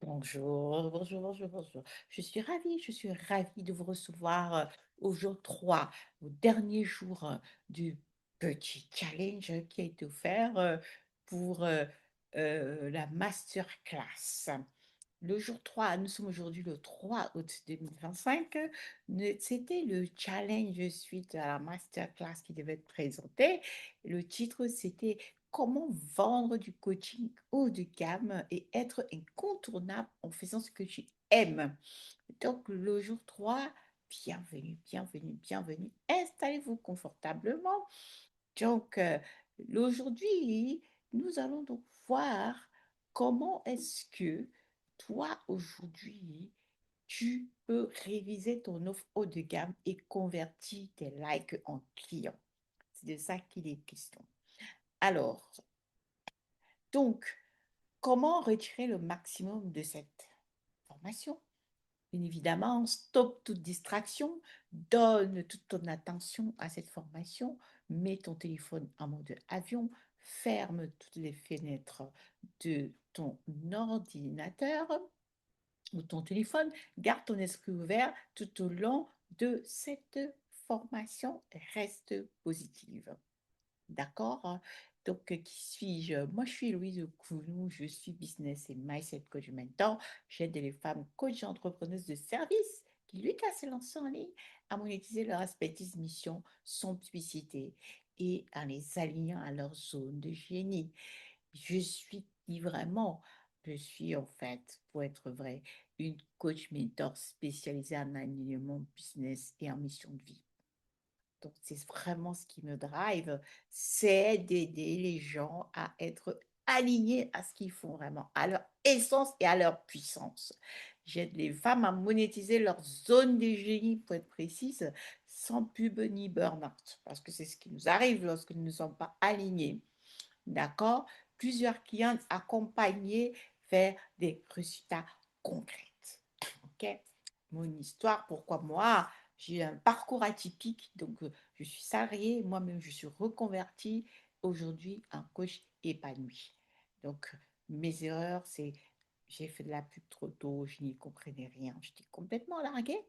Bonjour, bonjour, bonjour, bonjour. Je suis ravie de vous recevoir au jour 3, au dernier jour du petit challenge qui a été offert pour la masterclass. Le jour 3, nous sommes aujourd'hui le 3 août 2025. C'était le challenge suite à la masterclass qui devait être présentée. Le titre, c'était comment vendre du coaching haut de gamme et être incontournable en faisant ce que tu aimes. Donc, le jour 3, bienvenue, bienvenue, bienvenue. Installez-vous confortablement. Donc, aujourd'hui, nous allons donc voir comment est-ce que toi, aujourd'hui, tu peux réviser ton offre haut de gamme et convertir tes likes en clients. C'est de ça qu'il est question. Alors, donc, comment retirer le maximum de cette formation? Bien évidemment, stop toute distraction, donne toute ton attention à cette formation, mets ton téléphone en mode avion, ferme toutes les fenêtres de ton ordinateur ou ton téléphone, garde ton esprit ouvert tout au long de cette formation, reste positive. D'accord? Donc, qui suis-je? Moi, je suis Louise Kounou, je suis business et mindset coach mentor. J'aide les femmes coach entrepreneuses de service qui luttent à se lancer en ligne, à monétiser leur expertise, mission, son publicité et en les alignant à leur zone de génie. Je suis qui vraiment? Je suis en fait, pour être vrai, une coach mentor spécialisée en alignement business et en mission de vie. Donc, c'est vraiment ce qui me drive, c'est d'aider les gens à être alignés à ce qu'ils font vraiment, à leur essence et à leur puissance. J'aide les femmes à monétiser leur zone de génie, pour être précise, sans pub ni burn-out, parce que c'est ce qui nous arrive lorsque nous ne sommes pas alignés. D'accord? Plusieurs clients accompagnés vers des résultats concrets. OK? Mon histoire, pourquoi moi? J'ai eu un parcours atypique, donc je suis salariée, moi-même je suis reconvertie aujourd'hui en coach épanoui. Donc mes erreurs, c'est j'ai fait de la pub trop tôt, je n'y comprenais rien, j'étais complètement larguée.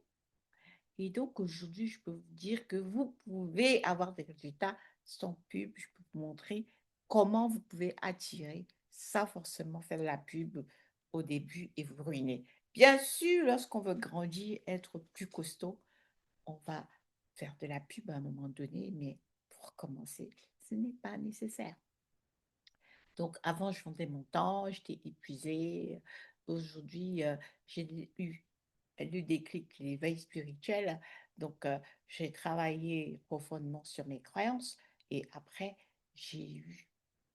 Et donc aujourd'hui, je peux vous dire que vous pouvez avoir des résultats sans pub. Je peux vous montrer comment vous pouvez attirer sans forcément faire de la pub au début et vous ruiner. Bien sûr, lorsqu'on veut grandir, être plus costaud, on va faire de la pub à un moment donné, mais pour commencer, ce n'est pas nécessaire. Donc, avant, je vendais mon temps, j'étais épuisée. Aujourd'hui, j'ai eu le déclic, l'éveil spirituel. Donc, j'ai travaillé profondément sur mes croyances et après, j'ai eu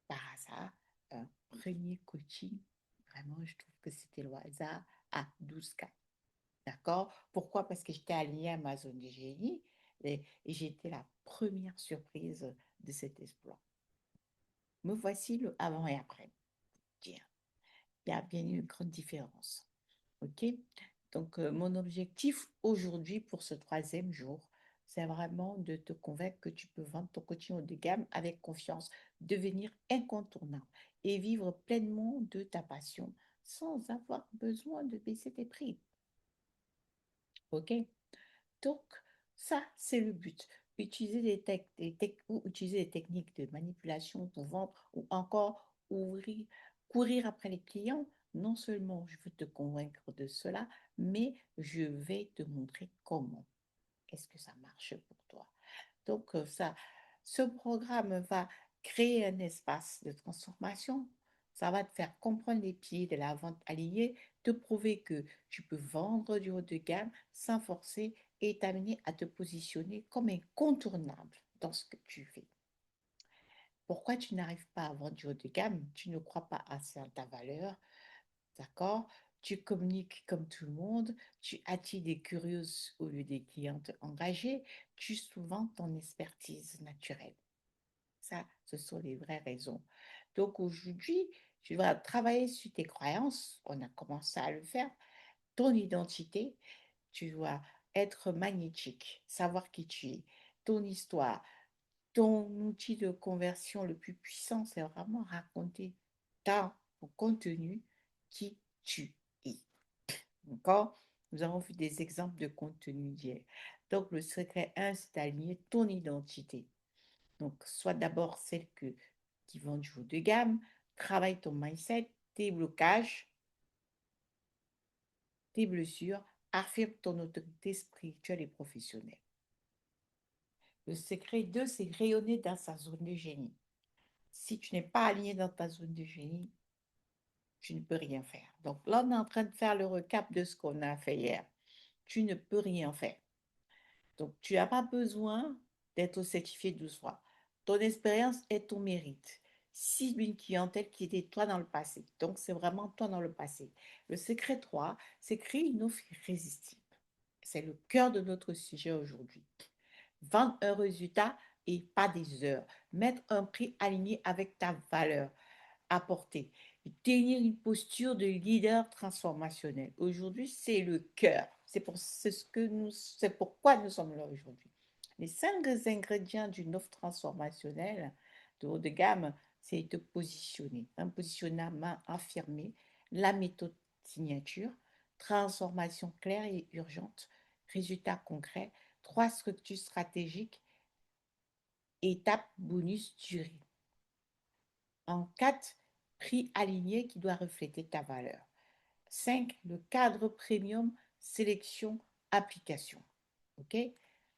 par hasard un premier coaching. Vraiment, je trouve que c'était le hasard à 12K. D'accord? Pourquoi? Parce que j'étais alignée à ma zone de génie et j'étais la première surprise de cet exploit. Me voici le avant et après. Tiens, il y a bien une grande différence. OK? Donc, mon objectif aujourd'hui pour ce troisième jour, c'est vraiment de te convaincre que tu peux vendre ton coaching haut de gamme avec confiance, devenir incontournable et vivre pleinement de ta passion sans avoir besoin de baisser tes prix. OK? Donc, ça, c'est le but. Utiliser ou utiliser des techniques de manipulation pour vendre ou encore courir après les clients. Non seulement je veux te convaincre de cela, mais je vais te montrer comment. Est-ce que ça marche pour toi? Donc, ce programme va créer un espace de transformation. Ça va te faire comprendre les pieds de la vente alignée, te prouver que tu peux vendre du haut de gamme sans forcer et t'amener à te positionner comme incontournable dans ce que tu fais. Pourquoi tu n'arrives pas à vendre du haut de gamme? Tu ne crois pas assez à ta valeur, d'accord? Tu communiques comme tout le monde, tu attires des curieuses au lieu des clientes engagées, tu sous-vends ton expertise naturelle. Ça, ce sont les vraies raisons. Donc aujourd'hui, tu vas travailler sur tes croyances. On a commencé à le faire. Ton identité, tu dois être magnétique, savoir qui tu es, ton histoire, ton outil de conversion le plus puissant, c'est vraiment raconter ton contenu, qui tu es. D'accord? Nous avons vu des exemples de contenu hier. Donc, le secret 1, c'est d'aligner ton identité. Donc, sois d'abord qui vend du haut de gamme, travaille ton mindset, tes blocages, tes blessures, affirme ton autorité spirituelle et professionnelle. Le secret 2, c'est rayonner dans sa zone de génie. Si tu n'es pas aligné dans ta zone de génie, tu ne peux rien faire. Donc là, on est en train de faire le recap de ce qu'on a fait hier. Tu ne peux rien faire. Donc, tu n'as pas besoin d'être certifié 12 fois. Ton expérience est ton mérite. Cible une clientèle qui était toi dans le passé. Donc, c'est vraiment toi dans le passé. Le secret 3, c'est créer une offre irrésistible. C'est le cœur de notre sujet aujourd'hui. Vendre un résultat et pas des heures. Mettre un prix aligné avec ta valeur apporter. Tenir une posture de leader transformationnel. Aujourd'hui, c'est le cœur. C'est pourquoi nous sommes là aujourd'hui. Les 5 ingrédients d'une offre transformationnelle de haut de gamme, c'est te positionner. Un positionnement affirmé, la méthode signature, transformation claire et urgente, résultats concrets, 3 structures stratégiques, étape bonus durée. En 4, prix aligné qui doit refléter ta valeur. 5, le cadre premium, sélection, application. OK?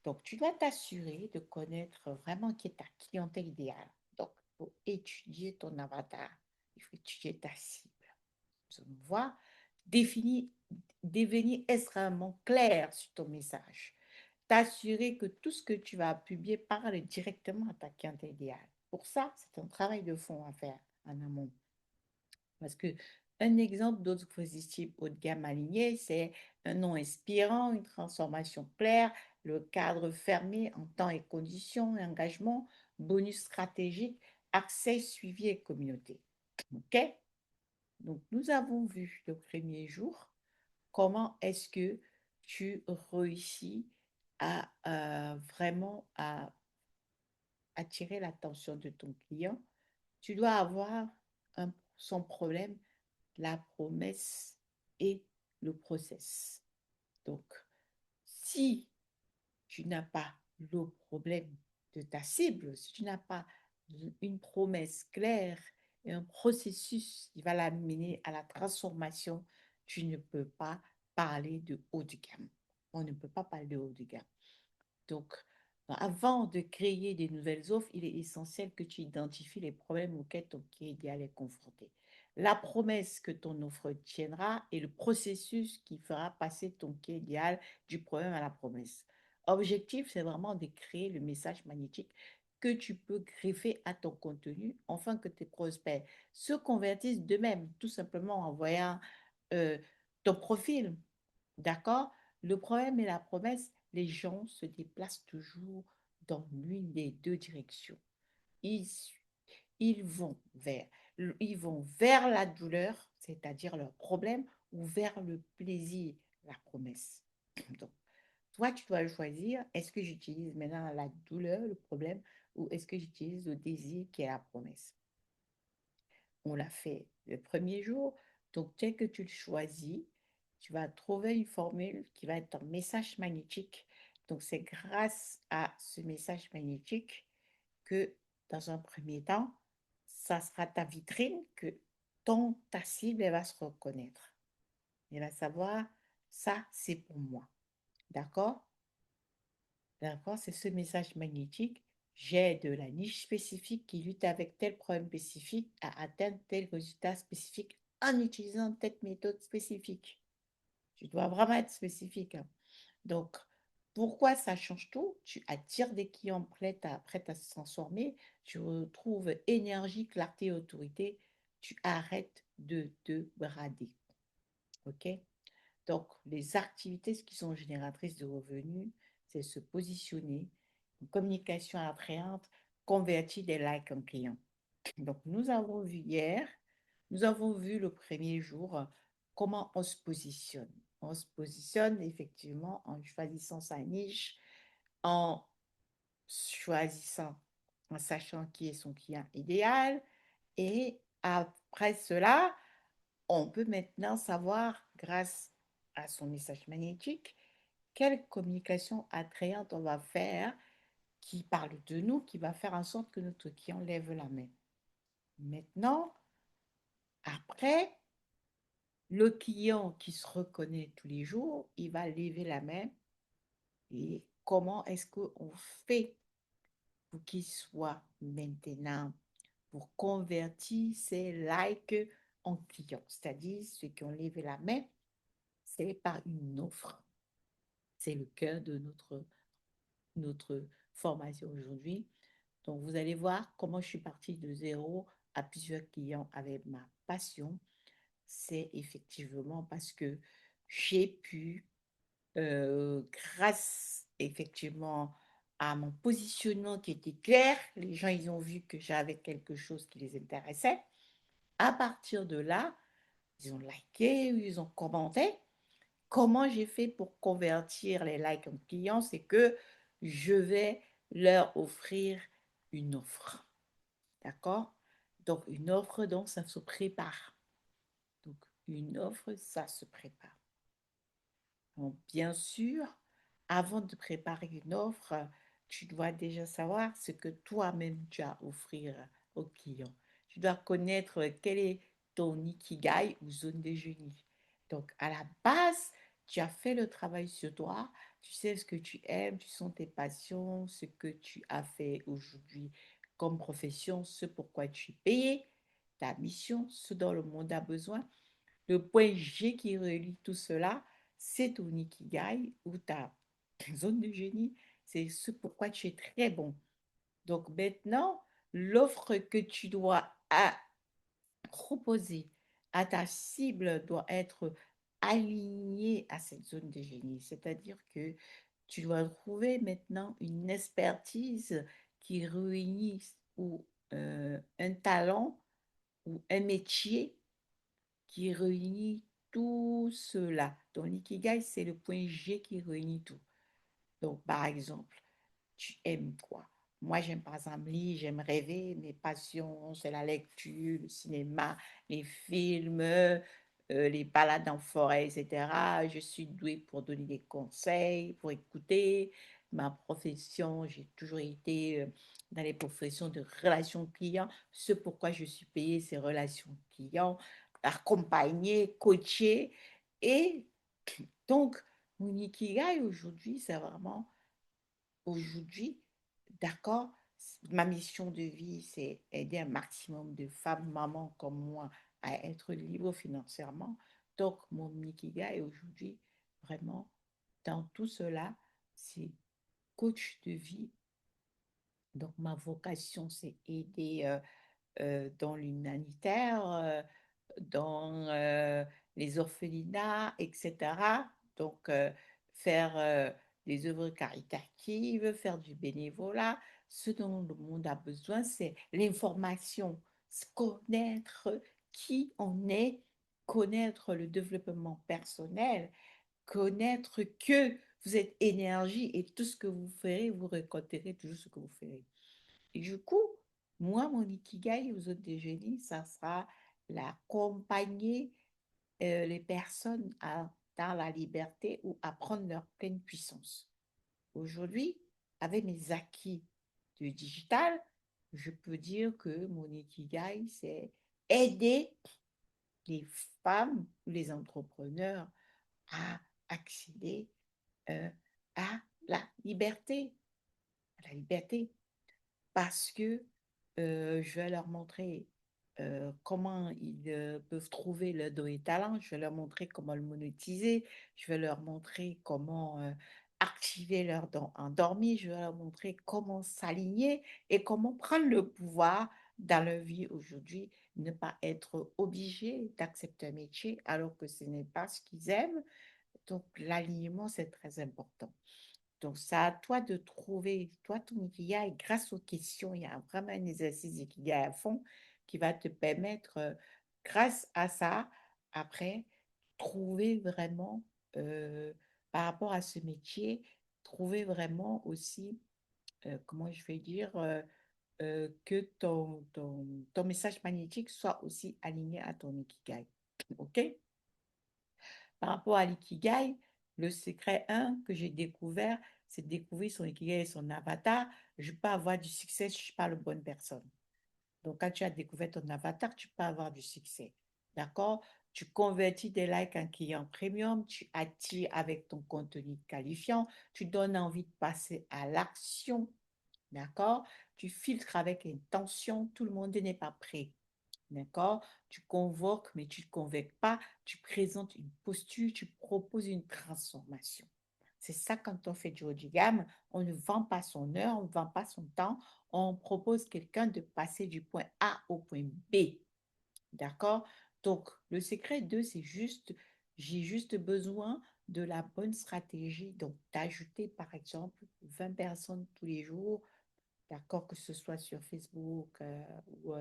Donc, tu dois t'assurer de connaître vraiment qui est ta clientèle idéale. Donc, pour étudier ton avatar, il faut étudier ta cible. Vous allez voir, définir, devenir extrêmement clair sur ton message. T'assurer que tout ce que tu vas publier parle directement à ta clientèle idéale. Pour ça, c'est un travail de fond à faire en amont. Parce que un exemple d'autres positifs haut de gamme aligné, c'est un nom inspirant, une transformation claire, le cadre fermé en temps et conditions, engagement, bonus stratégique, accès, suivi et communauté. OK? Donc, nous avons vu le premier jour comment est-ce que tu réussis à vraiment à attirer l'attention de ton client. Tu dois avoir son problème, la promesse et le process. Donc, si tu n'as pas le problème de ta cible, si tu n'as pas une promesse claire et un processus qui va l'amener à la transformation, tu ne peux pas parler de haut de gamme. On ne peut pas parler de haut de gamme. Donc, avant de créer des nouvelles offres, il est essentiel que tu identifies les problèmes auxquels ton client idéal est confronté. La promesse que ton offre tiendra et le processus qui fera passer ton client idéal du problème à la promesse. Objectif, c'est vraiment de créer le message magnétique que tu peux greffer à ton contenu afin que tes prospects se convertissent d'eux-mêmes, tout simplement en voyant euh, ton profil. D'accord? Le problème et la promesse, les gens se déplacent toujours dans l'une des deux directions. Ils, ils vont vers, ils vont vers la douleur, c'est-à-dire leur problème, ou vers le plaisir, la promesse. Donc, toi, tu dois choisir, est-ce que j'utilise maintenant la douleur, le problème, ou est-ce que j'utilise le désir qui est la promesse? On l'a fait le premier jour. Donc, dès que tu le choisis, tu vas trouver une formule qui va être un message magnétique. Donc, c'est grâce à ce message magnétique que, dans un premier temps, ça sera ta vitrine que ta cible, elle va se reconnaître. Elle va savoir, ça, c'est pour moi. D'accord? D'accord? C'est ce message magnétique. J'ai de la niche spécifique qui lutte avec tel problème spécifique à atteindre tel résultat spécifique en utilisant telle méthode spécifique. Tu dois vraiment être spécifique, hein. Donc, pourquoi ça change tout? Tu attires des clients prêts à se transformer. Tu retrouves énergie, clarté et autorité. Tu arrêtes de te brader. OK? Donc, les activités qui sont génératrices de revenus, c'est se positionner, une communication attrayante, convertir des likes en clients. Donc, nous avons vu hier, nous avons vu le premier jour comment on se positionne. On se positionne effectivement en choisissant sa niche, en choisissant, en sachant qui est son client idéal. Et après cela, on peut maintenant savoir, grâce à son message magnétique, quelle communication attrayante on va faire qui parle de nous, qui va faire en sorte que notre client lève la main. Maintenant, après, le client qui se reconnaît tous les jours, il va lever la main et comment est-ce qu'on fait pour qu'il soit maintenant, pour convertir ces likes en clients, c'est-à-dire ceux qui ont levé la main, c'est par une offre. C'est le cœur de notre formation aujourd'hui. Donc, vous allez voir comment je suis partie de zéro à plusieurs clients avec ma passion. C'est effectivement parce que j'ai pu, grâce effectivement à mon positionnement qui était clair, les gens, ils ont vu que j'avais quelque chose qui les intéressait. À partir de là, ils ont liké, ils ont commenté. Comment j'ai fait pour convertir les likes en clients? C'est que je vais leur offrir une offre. D'accord? Donc, une offre, donc, ça se prépare. Donc, une offre, ça se prépare. Donc, bien sûr, avant de préparer une offre, tu dois déjà savoir ce que toi-même tu as à offrir au client. Tu dois connaître quel est ton ikigai ou zone de génie. Donc, à la base, tu as fait le travail sur toi. Tu sais ce que tu aimes, tu sens tes passions, ce que tu as fait aujourd'hui comme profession, ce pourquoi tu es payé, ta mission, ce dont le monde a besoin. Le point G qui relie tout cela, c'est ton ikigai ou ta zone de génie. C'est ce pourquoi tu es très bon. Donc maintenant, l'offre que tu dois proposer à ta cible doit être alignée à cette zone de génie. C'est-à-dire que tu dois trouver maintenant une expertise qui réunit ou un talent ou un métier qui réunit tout cela. Donc, l'ikigai, c'est le point G qui réunit tout. Donc, par exemple, tu aimes quoi? Moi, j'aime par exemple lire, j'aime rêver. Mes passions, c'est la lecture, le cinéma, les films, les balades en forêt, etc. Je suis douée pour donner des conseils, pour écouter. Ma profession, j'ai toujours été dans les professions de relations clients. Ce pourquoi je suis payée, c'est relations clients, accompagner, coacher. Et donc, mon ikigai aujourd'hui, c'est vraiment aujourd'hui, d'accord, ma mission de vie, c'est aider un maximum de femmes, mamans comme moi, à être libres financièrement. Donc, mon ikigai aujourd'hui, vraiment, dans tout cela, c'est coach de vie. Donc, ma vocation, c'est aider dans l'humanitaire, dans les orphelinats, etc. Donc, faire des œuvres caritatives, faire du bénévolat. Ce dont le monde a besoin, c'est l'information, connaître qui on est, connaître le développement personnel, connaître que vous êtes énergie et tout ce que vous ferez, vous récolterez toujours ce que vous ferez. Et du coup, moi, mon ikigai aux autres déjeuners, ça sera l'accompagner les personnes dans la liberté ou à prendre leur pleine puissance. Aujourd'hui, avec mes acquis du digital, je peux dire que mon ikigai, c'est aider les femmes ou les entrepreneurs à accéder euh, à la liberté. À la liberté. Parce que je vais leur montrer comment ils peuvent trouver leur don et talent, je vais leur montrer comment le monétiser, je vais leur montrer comment activer leur don endormi, je vais leur montrer comment s'aligner et comment prendre le pouvoir dans leur vie aujourd'hui, ne pas être obligé d'accepter un métier alors que ce n'est pas ce qu'ils aiment. Donc l'alignement, c'est très important. Donc, c'est à toi de trouver, toi, ton ikigai, grâce aux questions, il y a vraiment un exercice d'ikigai à fond qui va te permettre, grâce à ça, après, trouver vraiment, euh, par rapport à ce métier, trouver vraiment aussi, comment je vais dire, que ton message magnétique soit aussi aligné à ton ikigai. OK? Par rapport à l'ikigai, le secret un que j'ai découvert, c'est de découvrir son ikigai et son avatar. Je peux avoir du succès si je ne suis pas la bonne personne. Donc, quand tu as découvert ton avatar, tu peux avoir du succès. D'accord? Tu convertis des likes en clients premium, tu attires avec ton contenu qualifiant, tu donnes envie de passer à l'action. D'accord? Tu filtres avec intention, tout le monde n'est pas prêt. D'accord? Tu convoques, mais tu ne convaincs pas. Tu présentes une posture, tu proposes une transformation. C'est ça quand on fait du haut de gamme. On ne vend pas son heure, on ne vend pas son temps. On propose quelqu'un de passer du point A au point B. D'accord? Donc, le secret 2, c'est juste, j'ai juste besoin de la bonne stratégie. Donc, d'ajouter, par exemple, 20 personnes tous les jours, d'accord, que ce soit sur Facebook ou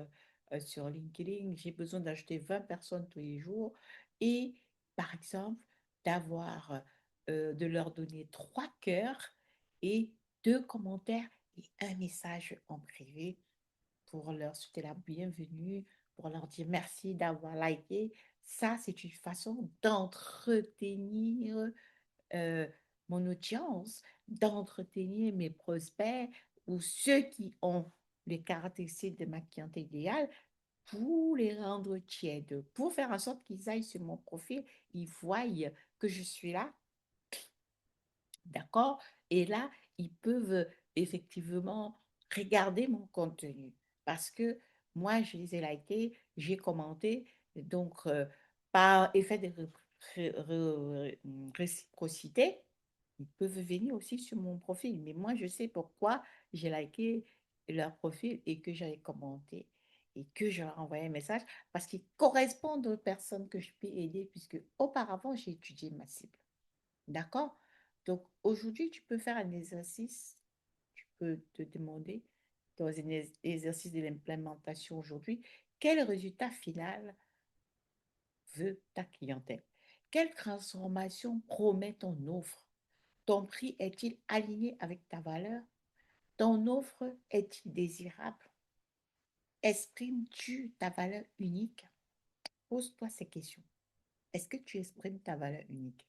sur LinkedIn, j'ai besoin d'ajouter 20 personnes tous les jours et, par exemple, de leur donner 3 cœurs et 2 commentaires et un message en privé pour leur souhaiter la bienvenue, pour leur dire merci d'avoir liké. Ça, c'est une façon d'entretenir euh, mon audience, d'entretenir mes prospects ou ceux qui ont les caractéristiques de ma clientèle idéale pour les rendre tièdes, pour faire en sorte qu'ils aillent sur mon profil, ils voient que je suis là, d'accord? Et là, ils peuvent effectivement regarder mon contenu parce que moi, je les ai likés, j'ai commenté, donc par effet de réciprocité, ils peuvent venir aussi sur mon profil. Mais moi, je sais pourquoi j'ai liké leur profil et que j'ai commenté et que je leur ai envoyé un message parce qu'ils correspondent aux personnes que je peux aider puisque auparavant, j'ai étudié ma cible. D'accord? Donc, aujourd'hui, tu peux faire un exercice. Tu peux te demander, dans un exercice de l'implémentation aujourd'hui, quel résultat final veut ta clientèle? Quelle transformation promet ton offre? Ton prix est-il aligné avec ta valeur? Ton offre est-il désirable? Exprimes-tu ta valeur unique? Pose-toi ces questions. Est-ce que tu exprimes ta valeur unique?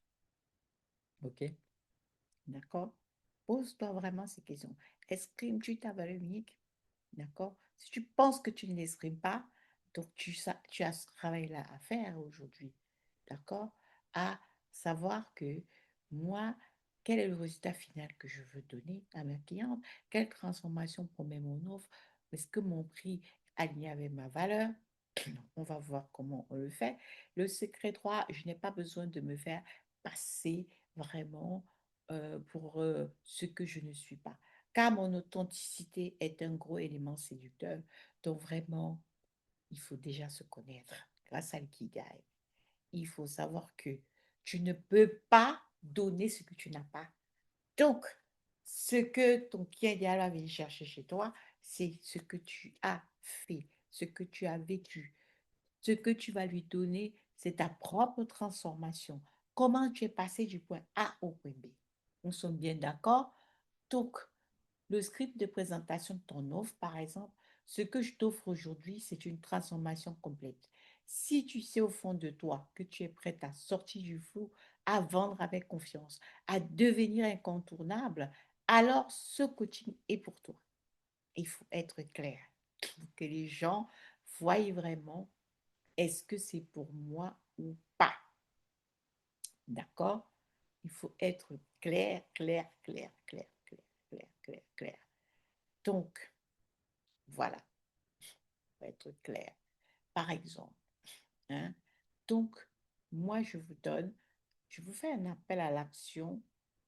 OK? D'accord? Pose-toi vraiment ces questions. Exprimes-tu ta valeur unique? D'accord? Si tu penses que tu ne l'exprimes pas, donc tu as ce travail-là à faire aujourd'hui. D'accord? À savoir que moi, quel est le résultat final que je veux donner à ma cliente? Quelle transformation promet mon offre? Est-ce que mon prix est aligné avec ma valeur? On va voir comment on le fait. Le secret 3, je n'ai pas besoin de me faire passer vraiment pour ce que je ne suis pas. Car mon authenticité est un gros élément séducteur. Donc vraiment, il faut déjà se connaître grâce à l'ikigai. Il faut savoir que tu ne peux pas donner ce que tu n'as pas. Donc, ce que ton client idéal va venir chercher chez toi, c'est ce que tu as fait, ce que tu as vécu. Ce que tu vas lui donner, c'est ta propre transformation. Comment tu es passé du point A au point B. Nous sommes bien d'accord? Donc, le script de présentation de ton offre, par exemple, ce que je t'offre aujourd'hui, c'est une transformation complète. Si tu sais au fond de toi que tu es prête à sortir du flou, à vendre avec confiance, à devenir incontournable, alors ce coaching est pour toi. Il faut être clair pour que les gens voient vraiment est-ce que c'est pour moi ou pas. D'accord? Il faut être clair, clair, clair, clair, clair, clair, clair, clair. Donc, voilà, il faut être clair. Par exemple, hein? Donc, moi, je vous fais un appel à l'action.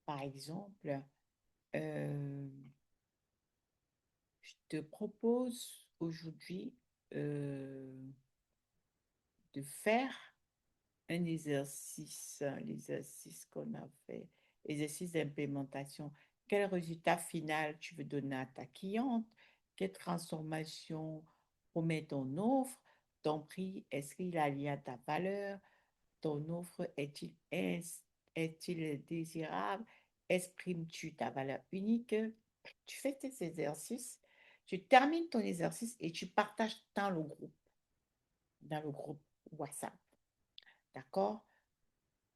Par exemple, euh, je te propose aujourd'hui de faire l'exercice qu'on a fait, exercice d'implémentation. Quel résultat final tu veux donner à ta cliente? Quelle transformation promet ton offre? Ton prix, est-ce qu'il est lié à ta valeur? Ton offre est-il désirable? Exprimes-tu ta valeur unique? Tu fais tes exercices, tu termines ton exercice et tu partages dans le groupe WhatsApp. D'accord?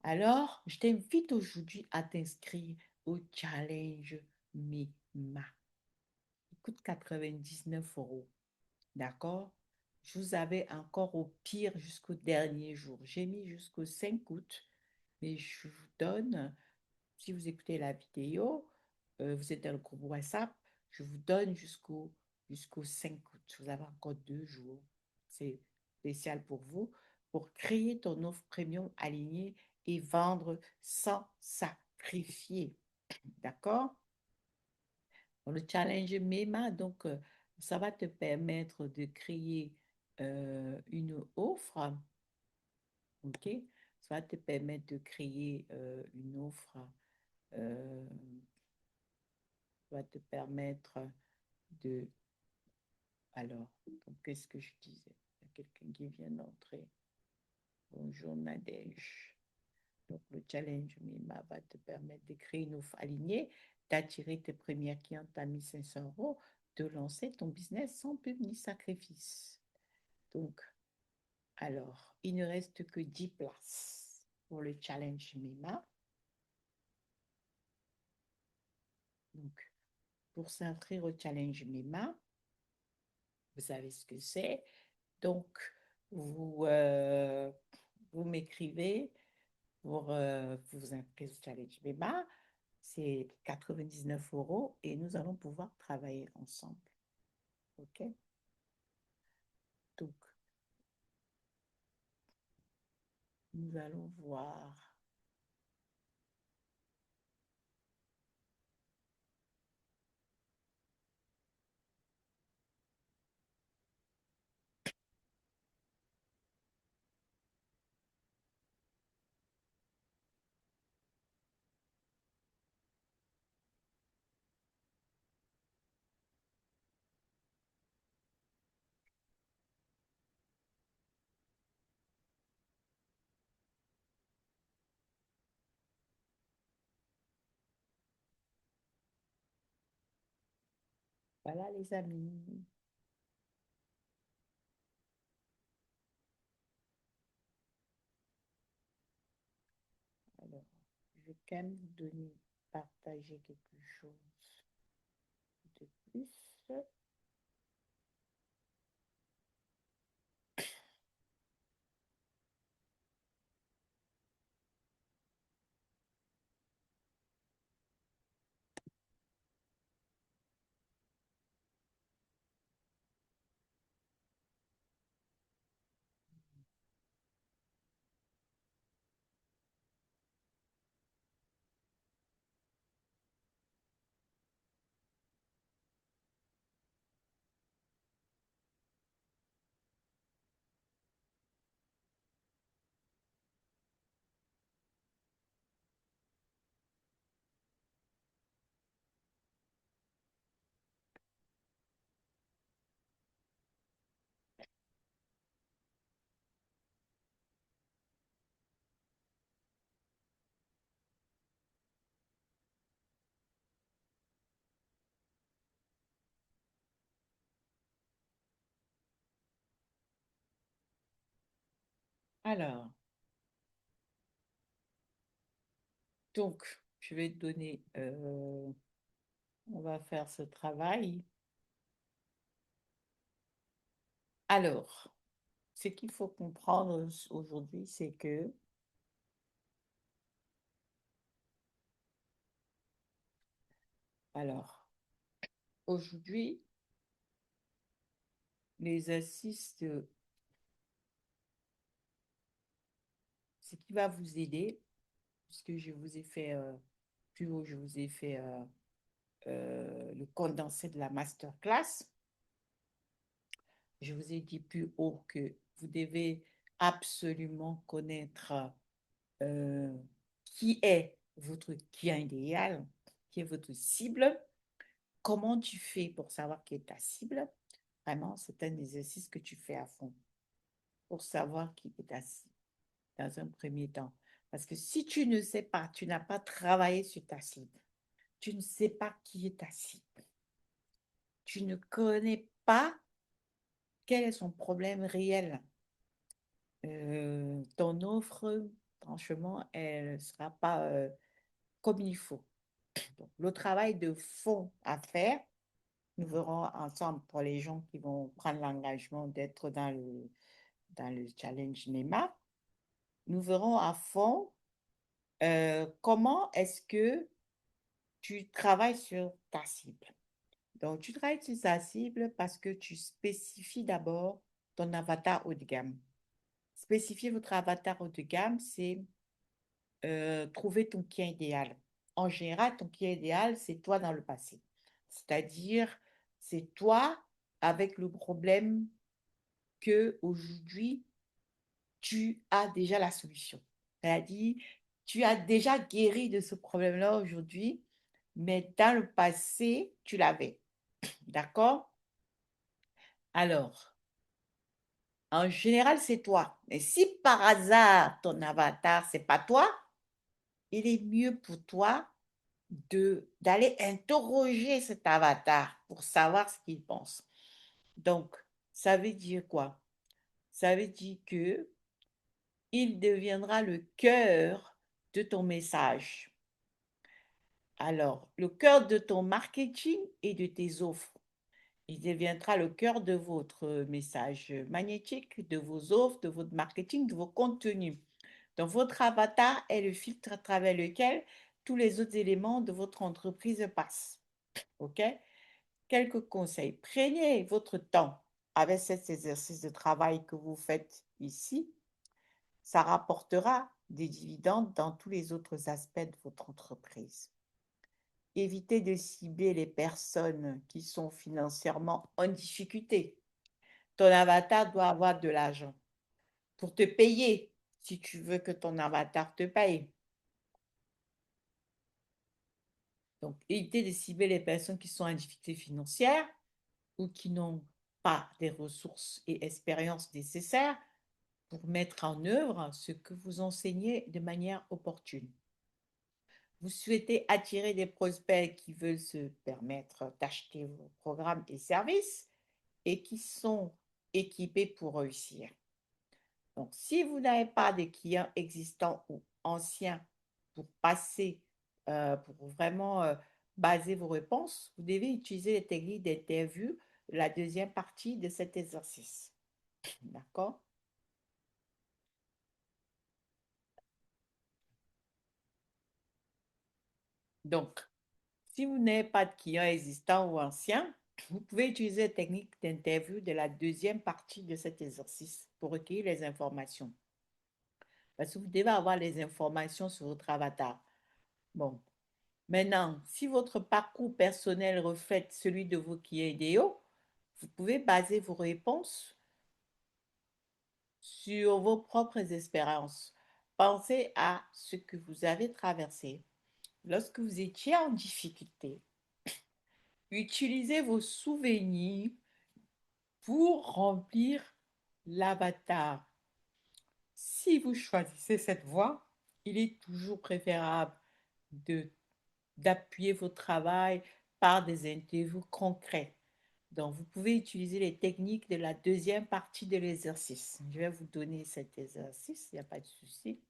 Alors, je t'invite aujourd'hui à t'inscrire au challenge MIMA. Il coûte 99 €. D'accord? Je vous avais encore au pire jusqu'au dernier jour. J'ai mis jusqu'au 5 août, mais je vous donne, si vous écoutez la vidéo, vous êtes dans le groupe WhatsApp, je vous donne jusqu'au 5 août. Vous avez encore 2 jours. C'est spécial pour vous, pour créer ton offre premium alignée et vendre sans sacrifier. D'accord? Dans le challenge MEMA, donc, ça va te permettre de créer une offre, ok? Ça va te permettre de créer une offre, euh, ça va te permettre de... Alors, donc, qu'est-ce que je disais? Il y a quelqu'un qui vient d'entrer. Bonjour Nadège. Donc, le challenge MIMA va te permettre de créer une offre alignée, d'attirer tes premières clientes à 1 500 €, de lancer ton business sans pub ni sacrifice. Donc, alors, il ne reste que 10 places pour le challenge MIMA. Donc, pour s'inscrire au challenge MIMA, vous savez ce que c'est. Donc, vous, vous m'écrivez pour vous inscrire au challenge MIMA. C'est 99 € et nous allons pouvoir travailler ensemble. OK? Donc, nous allons voir. Voilà, les amis. Alors, je vais quand même vous donner, partager quelque chose de plus. Alors, donc, je vais te donner, on va faire ce travail. Alors, ce qu'il faut comprendre aujourd'hui, c'est que, alors, aujourd'hui, les assises, ce qui va vous aider, puisque je vous ai fait, plus haut, je vous ai fait le condensé de la masterclass. Je vous ai dit plus haut que vous devez absolument connaître euh, qui est votre client idéal, qui est votre cible, comment tu fais pour savoir qui est ta cible. Vraiment, c'est un exercice que tu fais à fond pour savoir qui est ta cible dans un premier temps. Parce que si tu ne sais pas, tu n'as pas travaillé sur ta cible, tu ne sais pas qui est ta cible, tu ne connais pas quel est son problème réel, ton offre, franchement, elle ne sera pas comme il faut. Donc, le travail de fond à faire, nous verrons ensemble pour les gens qui vont prendre l'engagement d'être dans le challenge NEMA. Nous verrons à fond comment est-ce que tu travailles sur ta cible. Donc, tu travailles sur ta cible parce que tu spécifies d'abord ton avatar haut de gamme. Spécifier votre avatar haut de gamme, c'est trouver ton client idéal. En général, ton client idéal, c'est toi dans le passé. C'est-à-dire, c'est toi avec le problème que aujourd'hui tu as déjà la solution. C'est-à-dire, tu as déjà guéri de ce problème-là aujourd'hui, mais dans le passé, tu l'avais. D'accord? Alors, en général, c'est toi. Mais si par hasard, ton avatar, c'est pas toi, il est mieux pour toi d'aller interroger cet avatar pour savoir ce qu'il pense. Donc, ça veut dire quoi? Ça veut dire que il deviendra le cœur de ton message. Alors, le cœur de ton marketing et de tes offres. Il deviendra le cœur de votre message magnétique, de vos offres, de votre marketing, de vos contenus. Donc, votre avatar est le filtre à travers lequel tous les autres éléments de votre entreprise passent. OK? Quelques conseils. Prenez votre temps avec cet exercice de travail que vous faites ici. Ça rapportera des dividendes dans tous les autres aspects de votre entreprise. Évitez de cibler les personnes qui sont financièrement en difficulté. Ton avatar doit avoir de l'argent pour te payer si tu veux que ton avatar te paye. Donc, évitez de cibler les personnes qui sont en difficulté financière ou qui n'ont pas les ressources et expériences nécessaires pour mettre en œuvre ce que vous enseignez de manière opportune. Vous souhaitez attirer des prospects qui veulent se permettre d'acheter vos programmes et services et qui sont équipés pour réussir. Donc, si vous n'avez pas de clients existants ou anciens pour passer, pour vraiment baser vos réponses, vous devez utiliser les techniques d'interview, la deuxième partie de cet exercice. D'accord? Donc, si vous n'avez pas de clients existants ou anciens, vous pouvez utiliser les techniques d'interview de la deuxième partie de cet exercice pour recueillir les informations. Parce que vous devez avoir les informations sur votre avatar. Bon, maintenant, si votre parcours personnel reflète celui de vos clients idéaux, vous pouvez baser vos réponses sur vos propres expériences. Pensez à ce que vous avez traversé lorsque vous étiez en difficulté. Utilisez vos souvenirs pour remplir l'avatar. Si vous choisissez cette voie, il est toujours préférable de d'appuyer votre travail par des interviews concrètes. Donc, vous pouvez utiliser les techniques de la deuxième partie de l'exercice. Je vais vous donner cet exercice, il n'y a pas de souci.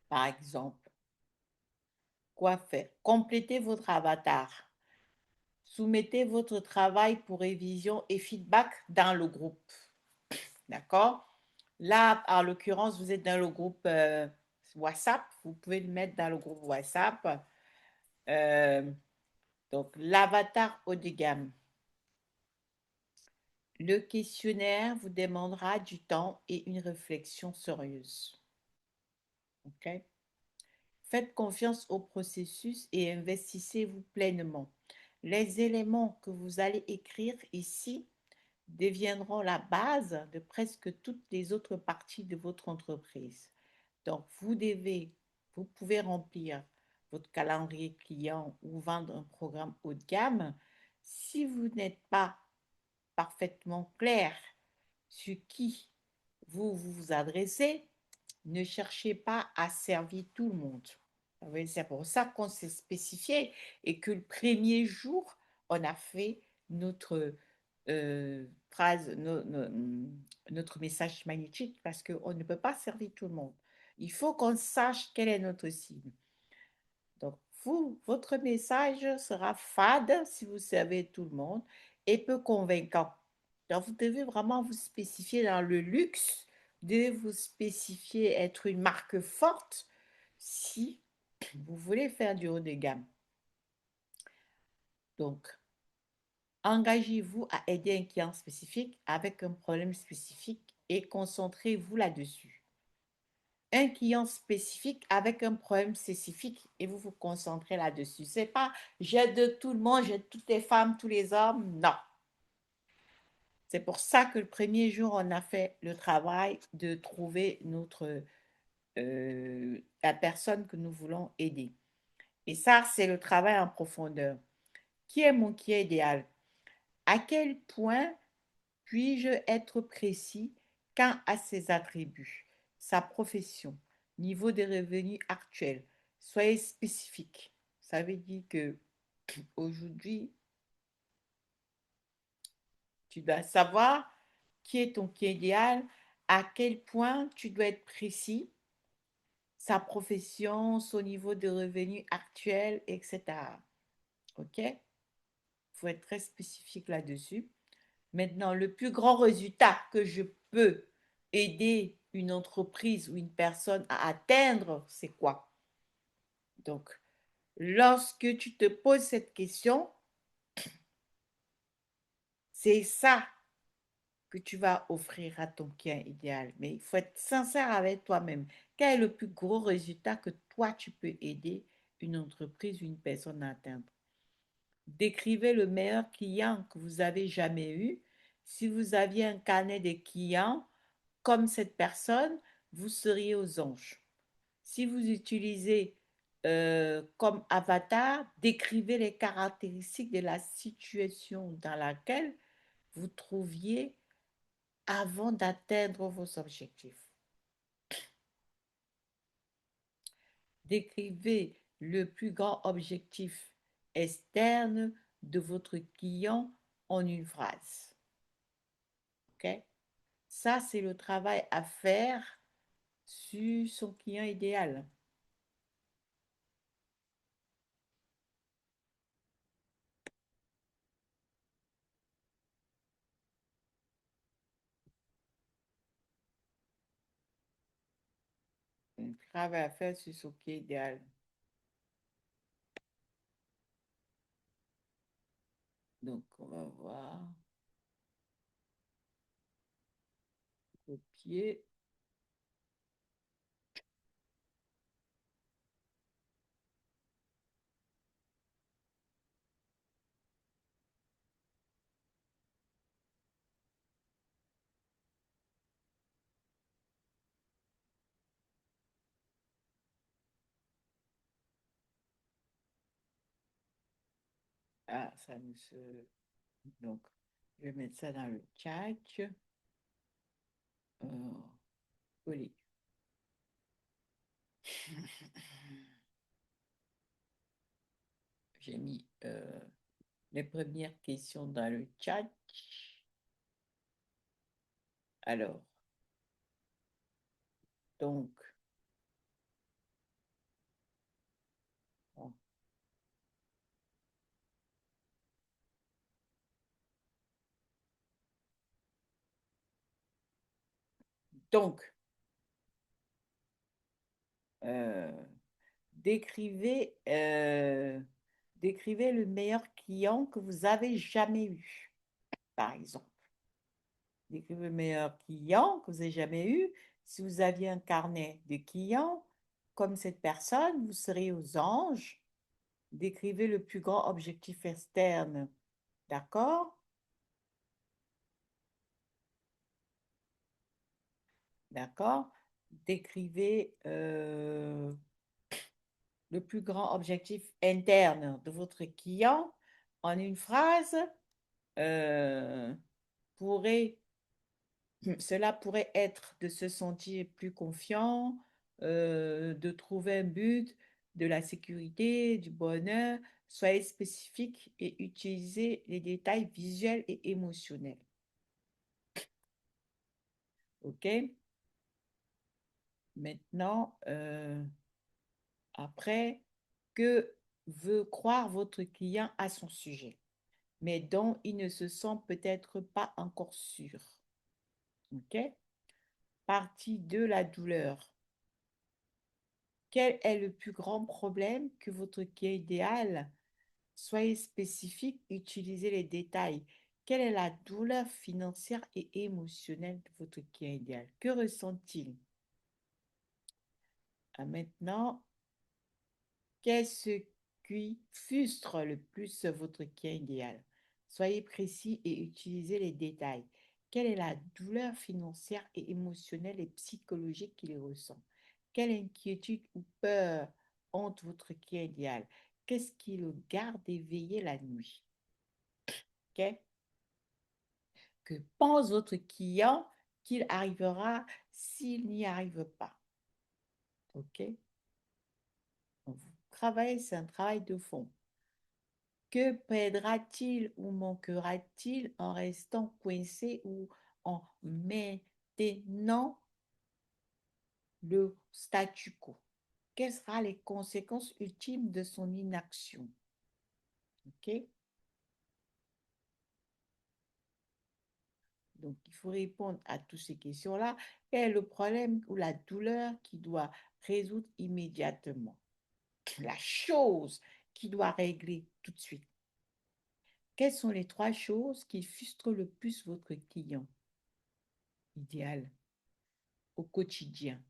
Par exemple, quoi faire? Complétez votre avatar. Soumettez votre travail pour révision et feedback dans le groupe. D'accord? Là, en l'occurrence, vous êtes dans le groupe WhatsApp. Vous pouvez le mettre dans le groupe WhatsApp. Euh, donc, l'avatar haut de gamme. Le questionnaire vous demandera du temps et une réflexion sérieuse. OK? Faites confiance au processus et investissez-vous pleinement. Les éléments que vous allez écrire ici deviendront la base de presque toutes les autres parties de votre entreprise. Donc, vous pouvez remplir votre calendrier client ou vendre un programme haut de gamme. Si vous n'êtes pas parfaitement clair sur qui vous vous adressez, ne cherchez pas à servir tout le monde. Oui, c'est pour ça qu'on s'est spécifié et que le premier jour, on a fait notre phrase, notre message magnétique parce qu'on ne peut pas servir tout le monde. Il faut qu'on sache quelle est notre cible. Donc, vous, votre message sera fade si vous servez tout le monde et peu convaincant. Donc, vous devez vraiment vous spécifier dans le luxe, vous devez vous spécifier être une marque forte si vous voulez faire du haut de gamme. Donc, engagez-vous à aider un client spécifique avec un problème spécifique et concentrez-vous là-dessus. Un client spécifique avec un problème spécifique et vous vous concentrez là-dessus. C'est pas j'aide de tout le monde, j'aide toutes les femmes, tous les hommes. Non. C'est pour ça que le premier jour, on a fait le travail de trouver la personne que nous voulons aider. Et ça, c'est le travail en profondeur. Qui est mon client idéal? À quel point puis-je être précis quant à ses attributs, sa profession, niveau de revenus actuels? Soyez spécifique. Ça veut dire que aujourd'hui, tu dois savoir qui est ton client idéal, à quel point tu dois être précis, sa profession, son niveau de revenus actuel, etc. OK? Il faut être très spécifique là-dessus. Maintenant, le plus grand résultat que je peux aider une entreprise ou une personne à atteindre, c'est quoi? Donc, lorsque tu te poses cette question, c'est ça que tu vas offrir à ton client idéal. Mais il faut être sincère avec toi-même. Quel est le plus gros résultat que toi, tu peux aider une entreprise ou une personne à atteindre? Décrivez le meilleur client que vous avez jamais eu. Si vous aviez un carnet de clients, comme cette personne, vous seriez aux anges. Si vous utilisez comme avatar, décrivez les caractéristiques de la situation dans laquelle vous trouviez avant d'atteindre vos objectifs. Décrivez le plus grand objectif externe de votre client en une phrase. OK? Ça, c'est le travail à faire sur son client idéal. Un travail à faire sur son client idéal. Donc, on va voir. Copier. Ah, ça ne se... Donc, je vais mettre ça dans le chat. Coller. J'ai mis les premières questions dans le chat. Alors, donc, bon. Donc, euh, décrivez, décrivez le meilleur client que vous avez jamais eu, par exemple. Décrivez le meilleur client que vous avez jamais eu. Si vous aviez un carnet de clients, comme cette personne, vous serez aux anges. Décrivez le plus grand objectif externe. D'accord? D'accord? Décrivez le plus grand objectif interne de votre client en une phrase. Euh, pourrait Cela pourrait être de se sentir plus confiant, de trouver un but, de la sécurité, du bonheur. Soyez spécifique et utilisez les détails visuels et émotionnels. OK? Maintenant, après, que veut croire votre client à son sujet, mais dont il ne se sent peut-être pas encore sûr. OK? Partie de la douleur. Quel est le plus grand problème que votre client idéal? Soyez spécifique, utilisez les détails. Quelle est la douleur financière et émotionnelle de votre client idéal? Que ressent-il? Maintenant, qu'est-ce qui frustre le plus votre client idéal? Soyez précis et utilisez les détails. Quelle est la douleur financière et émotionnelle et psychologique qu'il ressent? Quelle inquiétude ou peur hante votre client idéal? Qu'est-ce qui le garde éveillé la nuit? OK? Que pense votre client qu'il arrivera s'il n'y arrive pas? OK? Donc, vous travaillez, c'est un travail de fond. Que perdra-t-il ou manquera-t-il en restant coincé ou en maintenant le statu quo? Quelles seront les conséquences ultimes de son inaction? OK? Donc, il faut répondre à toutes ces questions-là. Quel est le problème ou la douleur qui doit résoudre immédiatement? La chose qui doit régler tout de suite. Quelles sont les trois choses qui frustrent le plus votre client idéal au quotidien?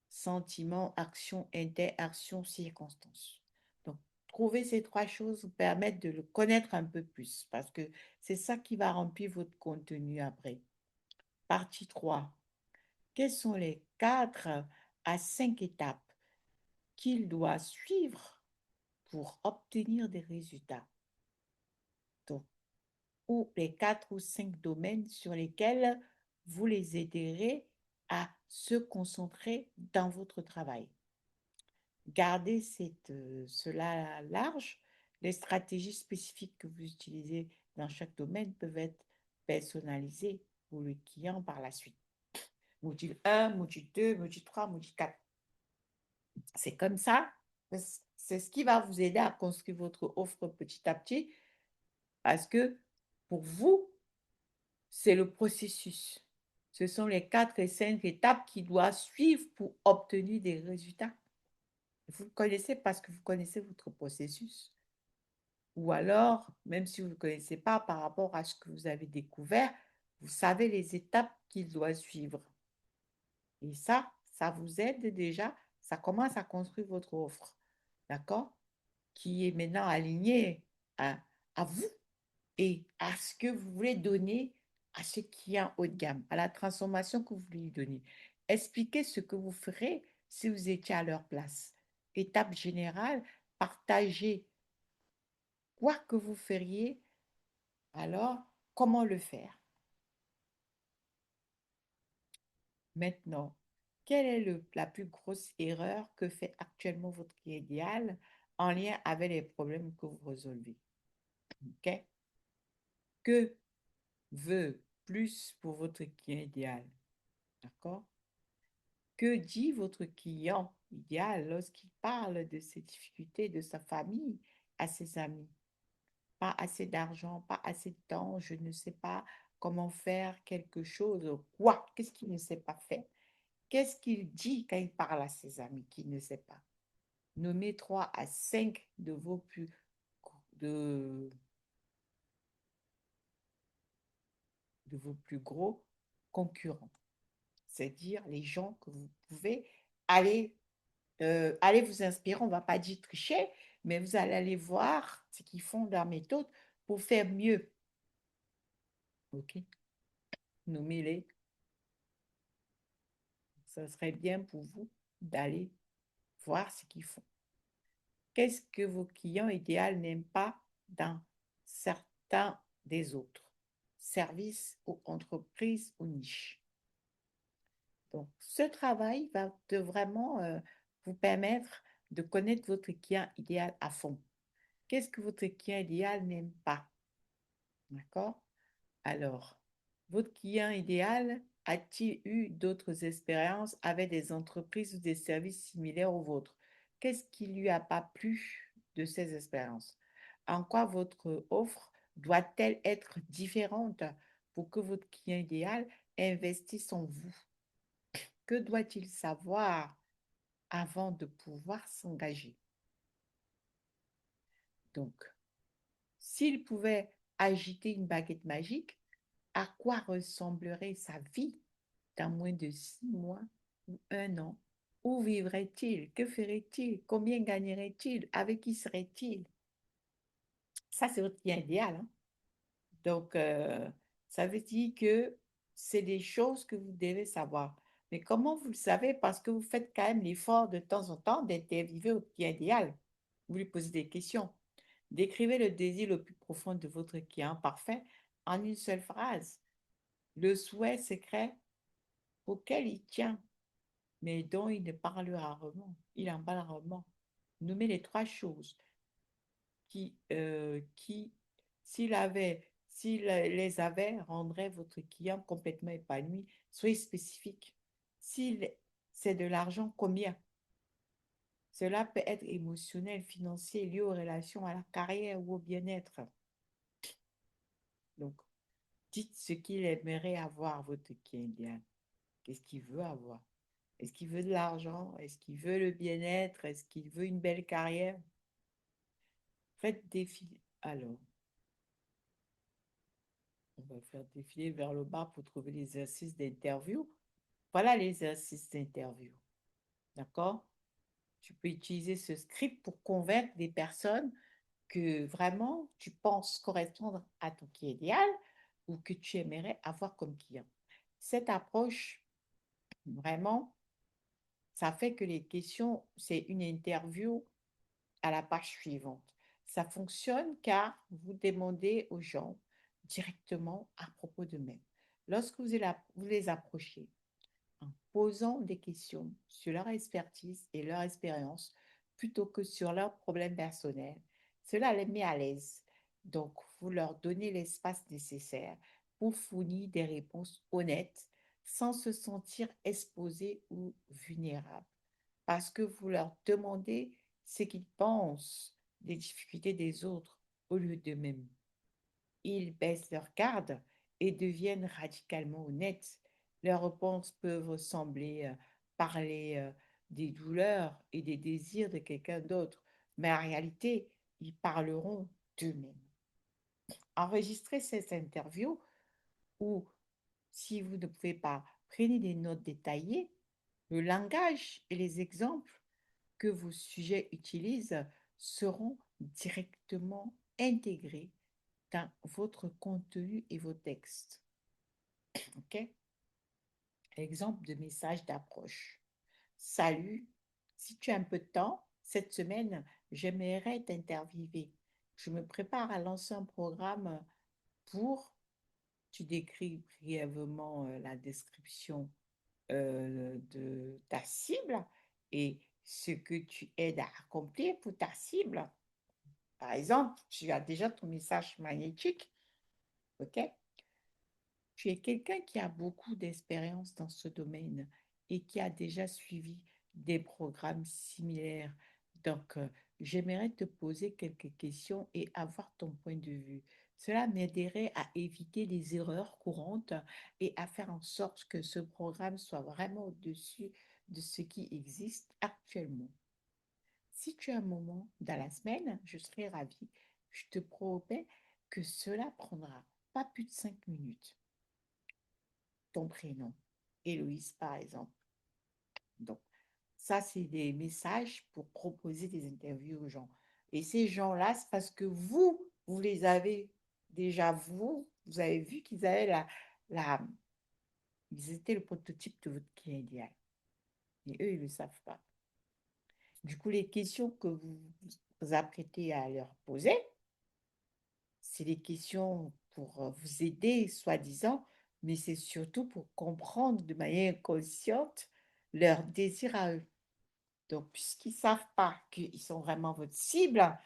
Sentiment, action, interaction, circonstance. Donc, trouver ces trois choses vous permettent de le connaître un peu plus parce que c'est ça qui va remplir votre contenu après. Partie 3. Quelles sont les 4 à 5 étapes qu'il doit suivre pour obtenir des résultats? Donc, ou les 4 ou 5 domaines sur lesquels vous les aiderez à se concentrer dans votre travail. Gardez cela large. Les stratégies spécifiques que vous utilisez dans chaque domaine peuvent être personnalisées pour le client par la suite. Module 1, module 2, module 3, module 4. C'est comme ça. C'est ce qui va vous aider à construire votre offre petit à petit parce que pour vous, c'est le processus. Ce sont les 4 et 5 étapes qui doivent suivre pour obtenir des résultats. Vous le connaissez parce que vous connaissez votre processus. Ou alors, même si vous ne connaissez pas par rapport à ce que vous avez découvert, vous savez les étapes qu'il doit suivre. Et ça vous aide déjà, ça commence à construire votre offre, d'accord? Qui est maintenant alignée à, à vous et à ce que vous voulez donner à ce qui est en haut de gamme, à la transformation que vous voulez lui donner. Expliquez ce que vous ferez si vous étiez à leur place. Étape générale, partagez quoi que vous feriez, alors comment le faire? Maintenant, quelle est la plus grosse erreur que fait actuellement votre client idéal en lien avec les problèmes que vous résolvez? OK? Que veut plus pour votre client idéal? D'accord? Que dit votre client idéal lorsqu'il parle de ses difficultés, de sa famille à ses amis? Pas assez d'argent, pas assez de temps, je ne sais pas comment faire quelque chose. Quoi? Qu'est-ce qu'il ne sait pas faire? Qu'est-ce qu'il dit quand il parle à ses amis qu'il ne sait pas? Nommez 3 à 5 de, de vos plus gros concurrents, c'est-à-dire les gens que vous pouvez aller, aller vous inspirer. On ne va pas dire tricher, mais vous allez aller voir ce qu'ils font, leur méthode pour faire mieux. OK? Nommez-les. Ça serait bien pour vous d'aller voir ce qu'ils font. Qu'est-ce que vos clients idéaux n'aiment pas dans certains des autres services ou entreprises ou niches? Donc, ce travail va vraiment vous permettre de connaître votre client idéal à fond. Qu'est-ce que votre client idéal n'aime pas? D'accord? Alors, votre client idéal a-t-il eu d'autres expériences avec des entreprises ou des services similaires aux vôtres? Qu'est-ce qui lui a pas plu de ces expériences? En quoi votre offre doit-elle être différente pour que votre client idéal investisse en vous? Que doit-il savoir avant de pouvoir s'engager? Donc, s'il pouvait agiter une baguette magique, à quoi ressemblerait sa vie dans moins de 6 mois ou un an? Où vivrait-il? Que ferait-il? Combien gagnerait-il? Avec qui serait-il? Ça, c'est votre client idéal, hein? Donc, ça veut dire que c'est des choses que vous devez savoir. Mais comment vous le savez? Parce que vous faites quand même l'effort de temps en temps d'interviewer votre client idéal. Vous lui posez des questions. Décrivez le désir le plus profond de votre client parfait en une seule phrase. Le souhait secret auquel il tient, mais dont il ne parle rarement. Il en parle rarement. Nommez les trois choses qui s'il les avait, rendraient votre client complètement épanoui. Soyez spécifique. S'il c'est de l'argent, combien? Cela peut être émotionnel, financier, lié aux relations, à la carrière ou au bien-être. Donc, dites ce qu'il aimerait avoir, votre client idéal. Qu'est-ce qu'il veut avoir? Est-ce qu'il veut de l'argent? Est-ce qu'il veut le bien-être? Est-ce qu'il veut une belle carrière? Faites défiler. Alors, on va faire défiler vers le bas pour trouver l'exercice d'interview. Voilà l'exercice d'interview. D'accord? Tu peux utiliser ce script pour convaincre des personnes que vraiment tu penses correspondre à ton client idéal ou que tu aimerais avoir comme client. Cette approche, vraiment, ça fait que les questions, c'est une interview à la page suivante. Ça fonctionne car vous demandez aux gens directement à propos d'eux-mêmes. Lorsque vous les approchez en posant des questions sur leur expertise et leur expérience plutôt que sur leurs problèmes personnels, cela les met à l'aise. Donc, vous leur donnez l'espace nécessaire pour fournir des réponses honnêtes sans se sentir exposés ou vulnérables parce que vous leur demandez ce qu'ils pensent des difficultés des autres au lieu d'eux-mêmes. Ils baissent leur garde et deviennent radicalement honnêtes. Leurs réponses peuvent sembler parler des douleurs et des désirs de quelqu'un d'autre, mais en réalité, ils parleront d'eux-mêmes. Enregistrez cette interview ou, si vous ne pouvez pas, prenez des notes détaillées. Le langage et les exemples que vos sujets utilisent seront directement intégrés dans votre contenu et vos textes. OK? Exemple de message d'approche. Salut, si tu as un peu de temps, cette semaine, j'aimerais t'interviewer. Je me prépare à lancer un programme pour, tu décris brièvement la description de ta cible et ce que tu aides à accomplir pour ta cible. Par exemple, tu as déjà ton message magnétique, OK? Tu es quelqu'un qui a beaucoup d'expérience dans ce domaine et qui a déjà suivi des programmes similaires. Donc, j'aimerais te poser quelques questions et avoir ton point de vue. Cela m'aiderait à éviter les erreurs courantes et à faire en sorte que ce programme soit vraiment au-dessus de ce qui existe actuellement. Si tu as un moment dans la semaine, je serai ravie. Je te promets que cela prendra pas plus de 5 minutes. Ton prénom, Héloïse par exemple. Donc, ça, c'est des messages pour proposer des interviews aux gens. Et ces gens-là, c'est parce que vous les avez déjà, vous avez vu qu'ils avaient la, ils étaient le prototype de votre client idéal. Et eux, ils ne le savent pas. Du coup, les questions que vous vous apprêtez à leur poser, c'est des questions pour vous aider, soi-disant, mais c'est surtout pour comprendre de manière consciente leur désir à eux. Donc, puisqu'ils ne savent pas qu'ils sont vraiment votre cible,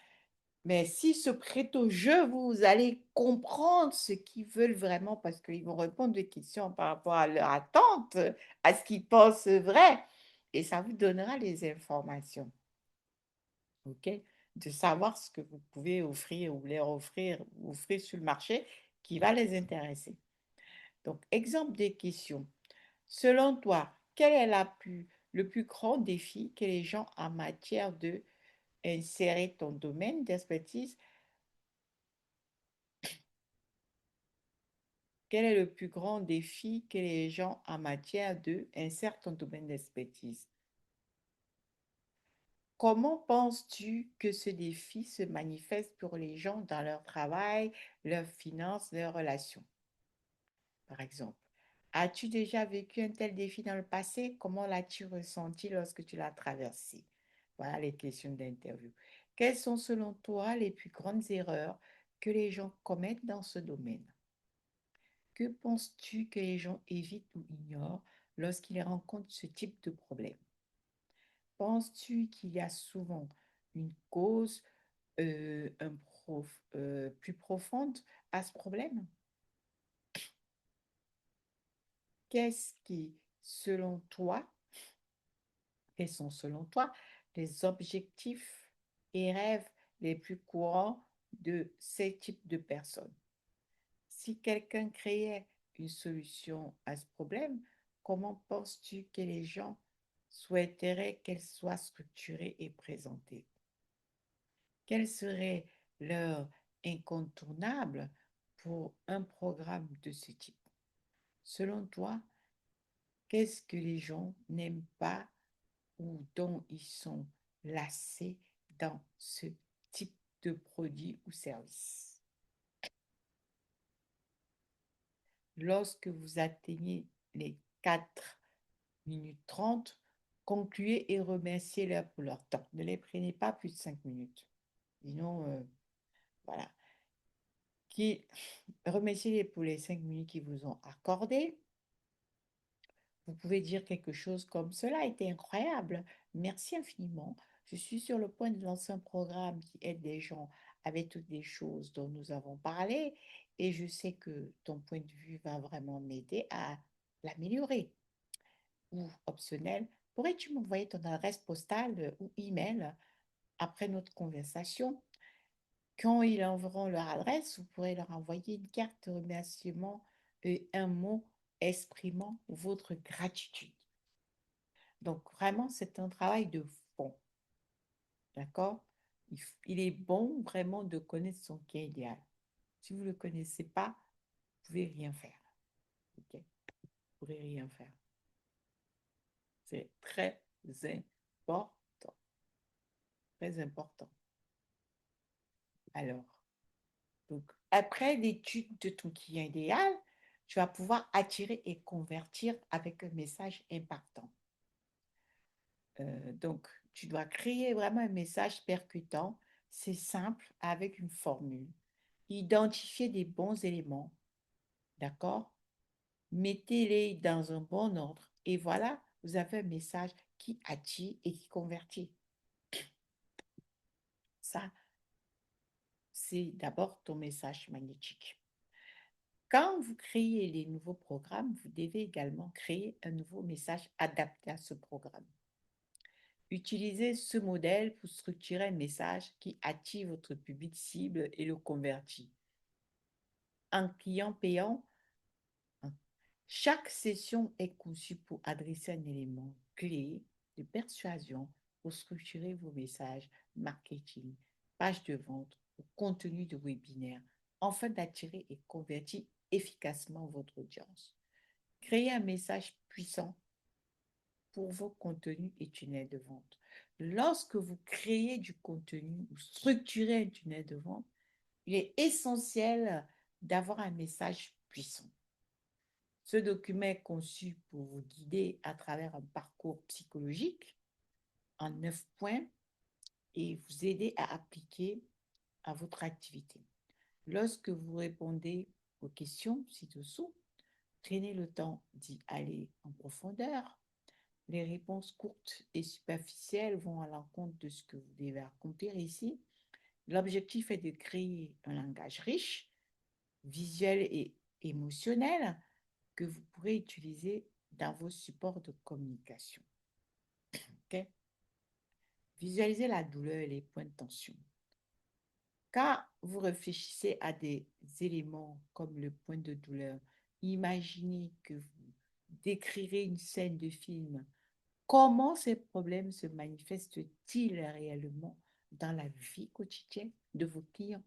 Mais s'ils se prêtent au jeu, vous allez comprendre ce qu'ils veulent vraiment parce qu'ils vont répondre des questions par rapport à leur attente, à ce qu'ils pensent vrai. Et ça vous donnera les informations, OK? De savoir ce que vous pouvez offrir ou leur offrir sur le marché qui va les intéresser. Donc, exemple des questions. Selon toi, quel est le plus grand défi que les gens en matière de insérer ton domaine d'expertise? Quel est le plus grand défi que les gens en matière de insèrent ton domaine d'expertise? Comment penses-tu que ce défi se manifeste pour les gens dans leur travail, leurs finances, leurs relations? Par exemple, as-tu déjà vécu un tel défi dans le passé? Comment l'as-tu ressenti lorsque tu l'as traversé? Voilà les questions d'interview. Quelles sont selon toi les plus grandes erreurs que les gens commettent dans ce domaine? Que penses-tu que les gens évitent ou ignorent lorsqu'ils rencontrent ce type de problème? Penses-tu qu'il y a souvent une cause plus profonde à ce problème? Qu'est-ce qui, selon toi, quels sont selon toi les objectifs et rêves les plus courants de ces types de personnes? Si quelqu'un créait une solution à ce problème, comment penses-tu que les gens souhaiteraient qu'elle soit structurée et présentée? Quel serait leur incontournable pour un programme de ce type? Selon toi, qu'est-ce que les gens n'aiment pas ou dont ils sont lassés dans ce type de produit ou service? Lorsque vous atteignez les 4 minutes 30, concluez et remerciez-les pour leur temps. Ne les prenez pas plus de 5 minutes. Sinon, voilà. Qui, remerciez-les pour les 5 minutes qu'ils vous ont accordées. Vous pouvez dire quelque chose comme cela a été incroyable. Merci infiniment. Je suis sur le point de lancer un programme qui aide les gens avec toutes les choses dont nous avons parlé et je sais que ton point de vue va vraiment m'aider à l'améliorer. Ou optionnel, pourrais-tu m'envoyer ton adresse postale ou email après notre conversation? Quand ils enverront leur adresse, vous pourrez leur envoyer une carte de remerciement et un mot exprimant votre gratitude. Donc, vraiment, c'est un travail de fond, d'accord? Il est bon vraiment de connaître son client idéal. Si vous ne le connaissez pas, vous ne pouvez rien faire, ok? Vous ne pourrez rien faire. C'est très important, très important. Alors, donc, après l'étude de ton client idéal, tu vas pouvoir attirer et convertir avec un message impactant. Donc, tu dois créer vraiment un message percutant. C'est simple avec une formule. Identifiez des bons éléments, d'accord? Mettez-les dans un bon ordre et voilà, vous avez un message qui attire et qui convertit. Ça, c'est d'abord ton message magnétique. Quand vous créez les nouveaux programmes, vous devez également créer un nouveau message adapté à ce programme. Utilisez ce modèle pour structurer un message qui attire votre public cible et le convertit. Un client payant, chaque session est conçue pour adresser un élément clé de persuasion pour structurer vos messages marketing, pages de vente ou contenu de webinaire, afin d'attirer et convertir efficacement votre audience. Créer un message puissant pour vos contenus et tunnels de vente. Lorsque vous créez du contenu ou structurez un tunnel de vente, il est essentiel d'avoir un message puissant. Ce document est conçu pour vous guider à travers un parcours psychologique en 9 points et vous aider à appliquer à votre activité. Lorsque vous répondez aux questions ci-dessous, prenez le temps d'y aller en profondeur. Les réponses courtes et superficielles vont à l'encontre de ce que vous devez accomplir ici. L'objectif est de créer un langage riche, visuel et émotionnel que vous pourrez utiliser dans vos supports de communication. Ok. Visualisez la douleur et les points de tension. Quand vous réfléchissez à des éléments comme le point de douleur, imaginez que vous décrirez une scène de film. Comment ces problèmes se manifestent-ils réellement dans la vie quotidienne de vos clients?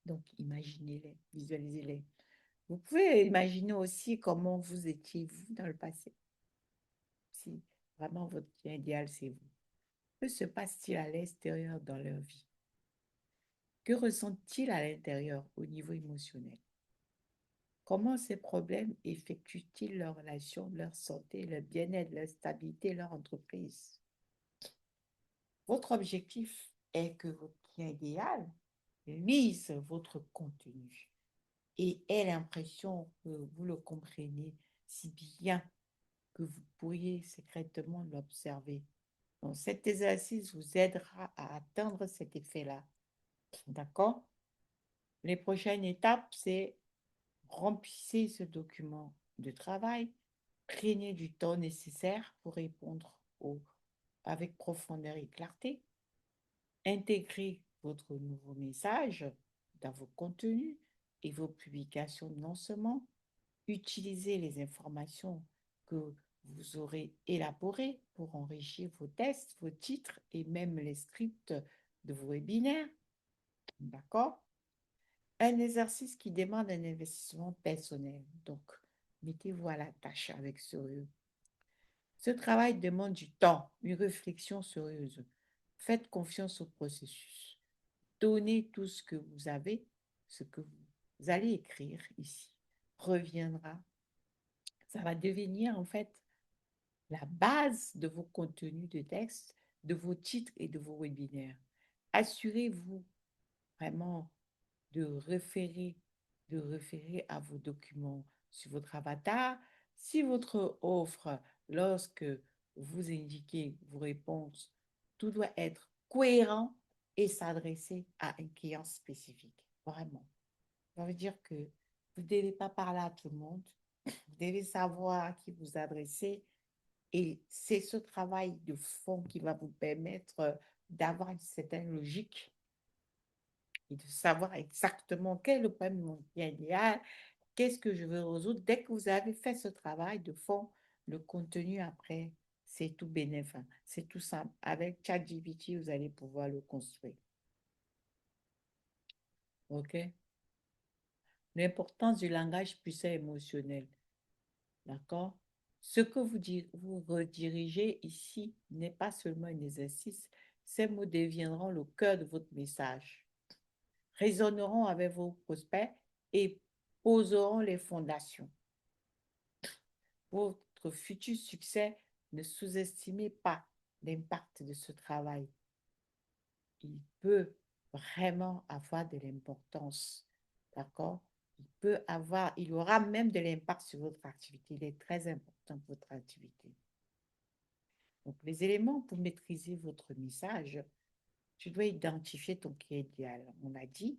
Donc, imaginez-les, visualisez-les. Vous pouvez imaginer aussi comment vous étiez vous dans le passé. Si vraiment votre client idéal, c'est vous. Que se passe-t-il à l'extérieur dans leur vie? Que ressentent-ils à l'intérieur au niveau émotionnel? Comment ces problèmes effectuent-ils leurs relations, leur santé, leur bien-être, leur stabilité, leur entreprise? Votre objectif est que votre client idéal lise votre contenu et ait l'impression que vous le comprenez si bien que vous pourriez secrètement l'observer. Donc, cet exercice vous aidera à atteindre cet effet-là. D'accord? Les prochaines étapes, c'est remplissez ce document de travail, prenez du temps nécessaire pour répondre avec profondeur et clarté, intégrez votre nouveau message dans vos contenus et vos publications de lancement, utilisez les informations que vous aurez élaborées pour enrichir vos tests, vos titres et même les scripts de vos webinaires. D'accord? Un exercice qui demande un investissement personnel. Donc, mettez-vous à la tâche avec sérieux. Ce travail demande du temps, une réflexion sérieuse. Faites confiance au processus. Donnez tout ce que vous avez, ce que vous allez écrire ici reviendra. Ça va devenir en fait la base de vos contenus de texte, de vos titres et de vos webinaires. Assurez-vous vraiment de référer, de référer à vos documents sur votre avatar. Si votre offre, lorsque vous indiquez vos réponses, tout doit être cohérent et s'adresser à un client spécifique. Vraiment. Ça veut dire que vous ne devez pas parler à tout le monde. Vous devez savoir à qui vous adresser. Et c'est ce travail de fond qui va vous permettre d'avoir une certaine logique et de savoir exactement quel est le problème de mon client idéal, qu'est-ce que je veux résoudre. Dès que vous avez fait ce travail de fond, le contenu après, c'est tout bénéfique, hein. C'est tout simple. Avec ChatGPT, vous allez pouvoir le construire. OK? L'importance du langage puissant émotionnel. D'accord? Ce que vous redirigez ici n'est pas seulement un exercice. Ces mots deviendront le cœur de votre message, résonneront avec vos prospects et poseront les fondations. Votre futur succès, ne sous-estimez pas l'impact de ce travail. Il peut vraiment avoir de l'importance. D'accord? Il aura même de l'impact sur votre activité. Il est très important pour votre activité. Donc, les éléments pour maîtriser votre message, tu dois identifier ton client idéal. On a dit,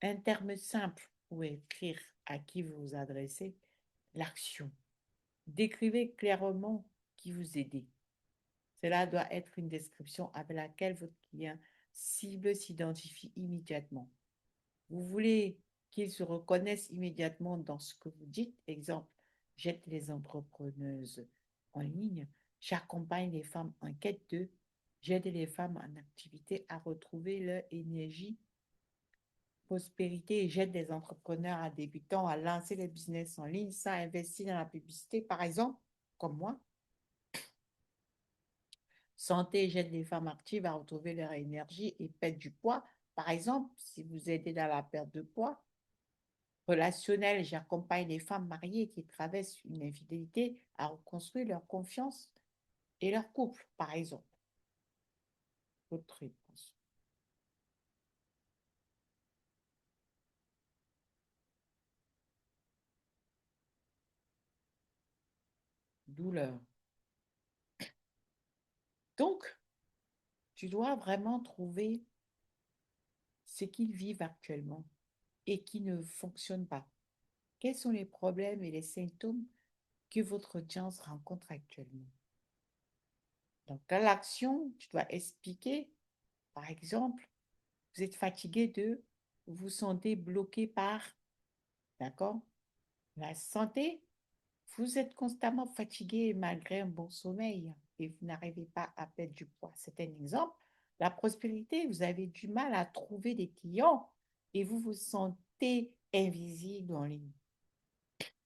un terme simple pour écrire à qui vous vous adressez, l'action. Décrivez clairement qui vous aidez. Cela doit être une description avec laquelle votre client cible s'identifie immédiatement. Vous voulez qu'il se reconnaisse immédiatement dans ce que vous dites. Exemple, j'aide les entrepreneuses en ligne, j'accompagne les femmes en quête d'eux, j'aide les femmes en activité à retrouver leur énergie, prospérité et j'aide les entrepreneurs à débutants à lancer les business en ligne sans investir dans la publicité, par exemple, comme moi. Santé, j'aide les femmes actives à retrouver leur énergie et perdre du poids. Par exemple, si vous aidez dans la perte de poids, relationnel, j'accompagne les femmes mariées qui traversent une infidélité à reconstruire leur confiance et leur couple, par exemple. Autre réponse. Douleur. Donc, tu dois vraiment trouver. ce qu'ils vivent actuellement et qui ne fonctionne pas. Quels sont les problèmes et les symptômes que votre audience rencontre actuellement? Donc, dans l'action, tu dois expliquer, par exemple, vous êtes fatigué de, vous vous sentez bloqué par, d'accord, la santé, vous êtes constamment fatigué malgré un bon sommeil et vous n'arrivez pas à perdre du poids. C'est un exemple. La prospérité, vous avez du mal à trouver des clients et vous vous sentez invisible en ligne.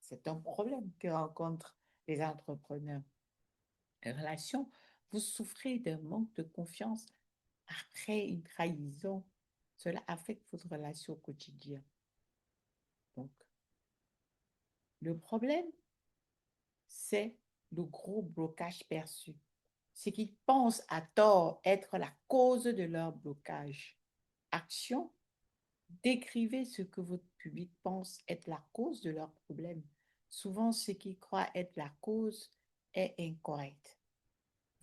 C'est un problème que rencontrent les entrepreneurs. En relation, vous souffrez d'un manque de confiance après une trahison. Cela affecte votre relation au quotidien. Donc, le problème, c'est le gros blocage perçu. C'est qu'ils pensent à tort être la cause de leur blocage. Action, décrivez ce que votre public pense être la cause de leur problème. Souvent, ce qu'ils croient être la cause est incorrect.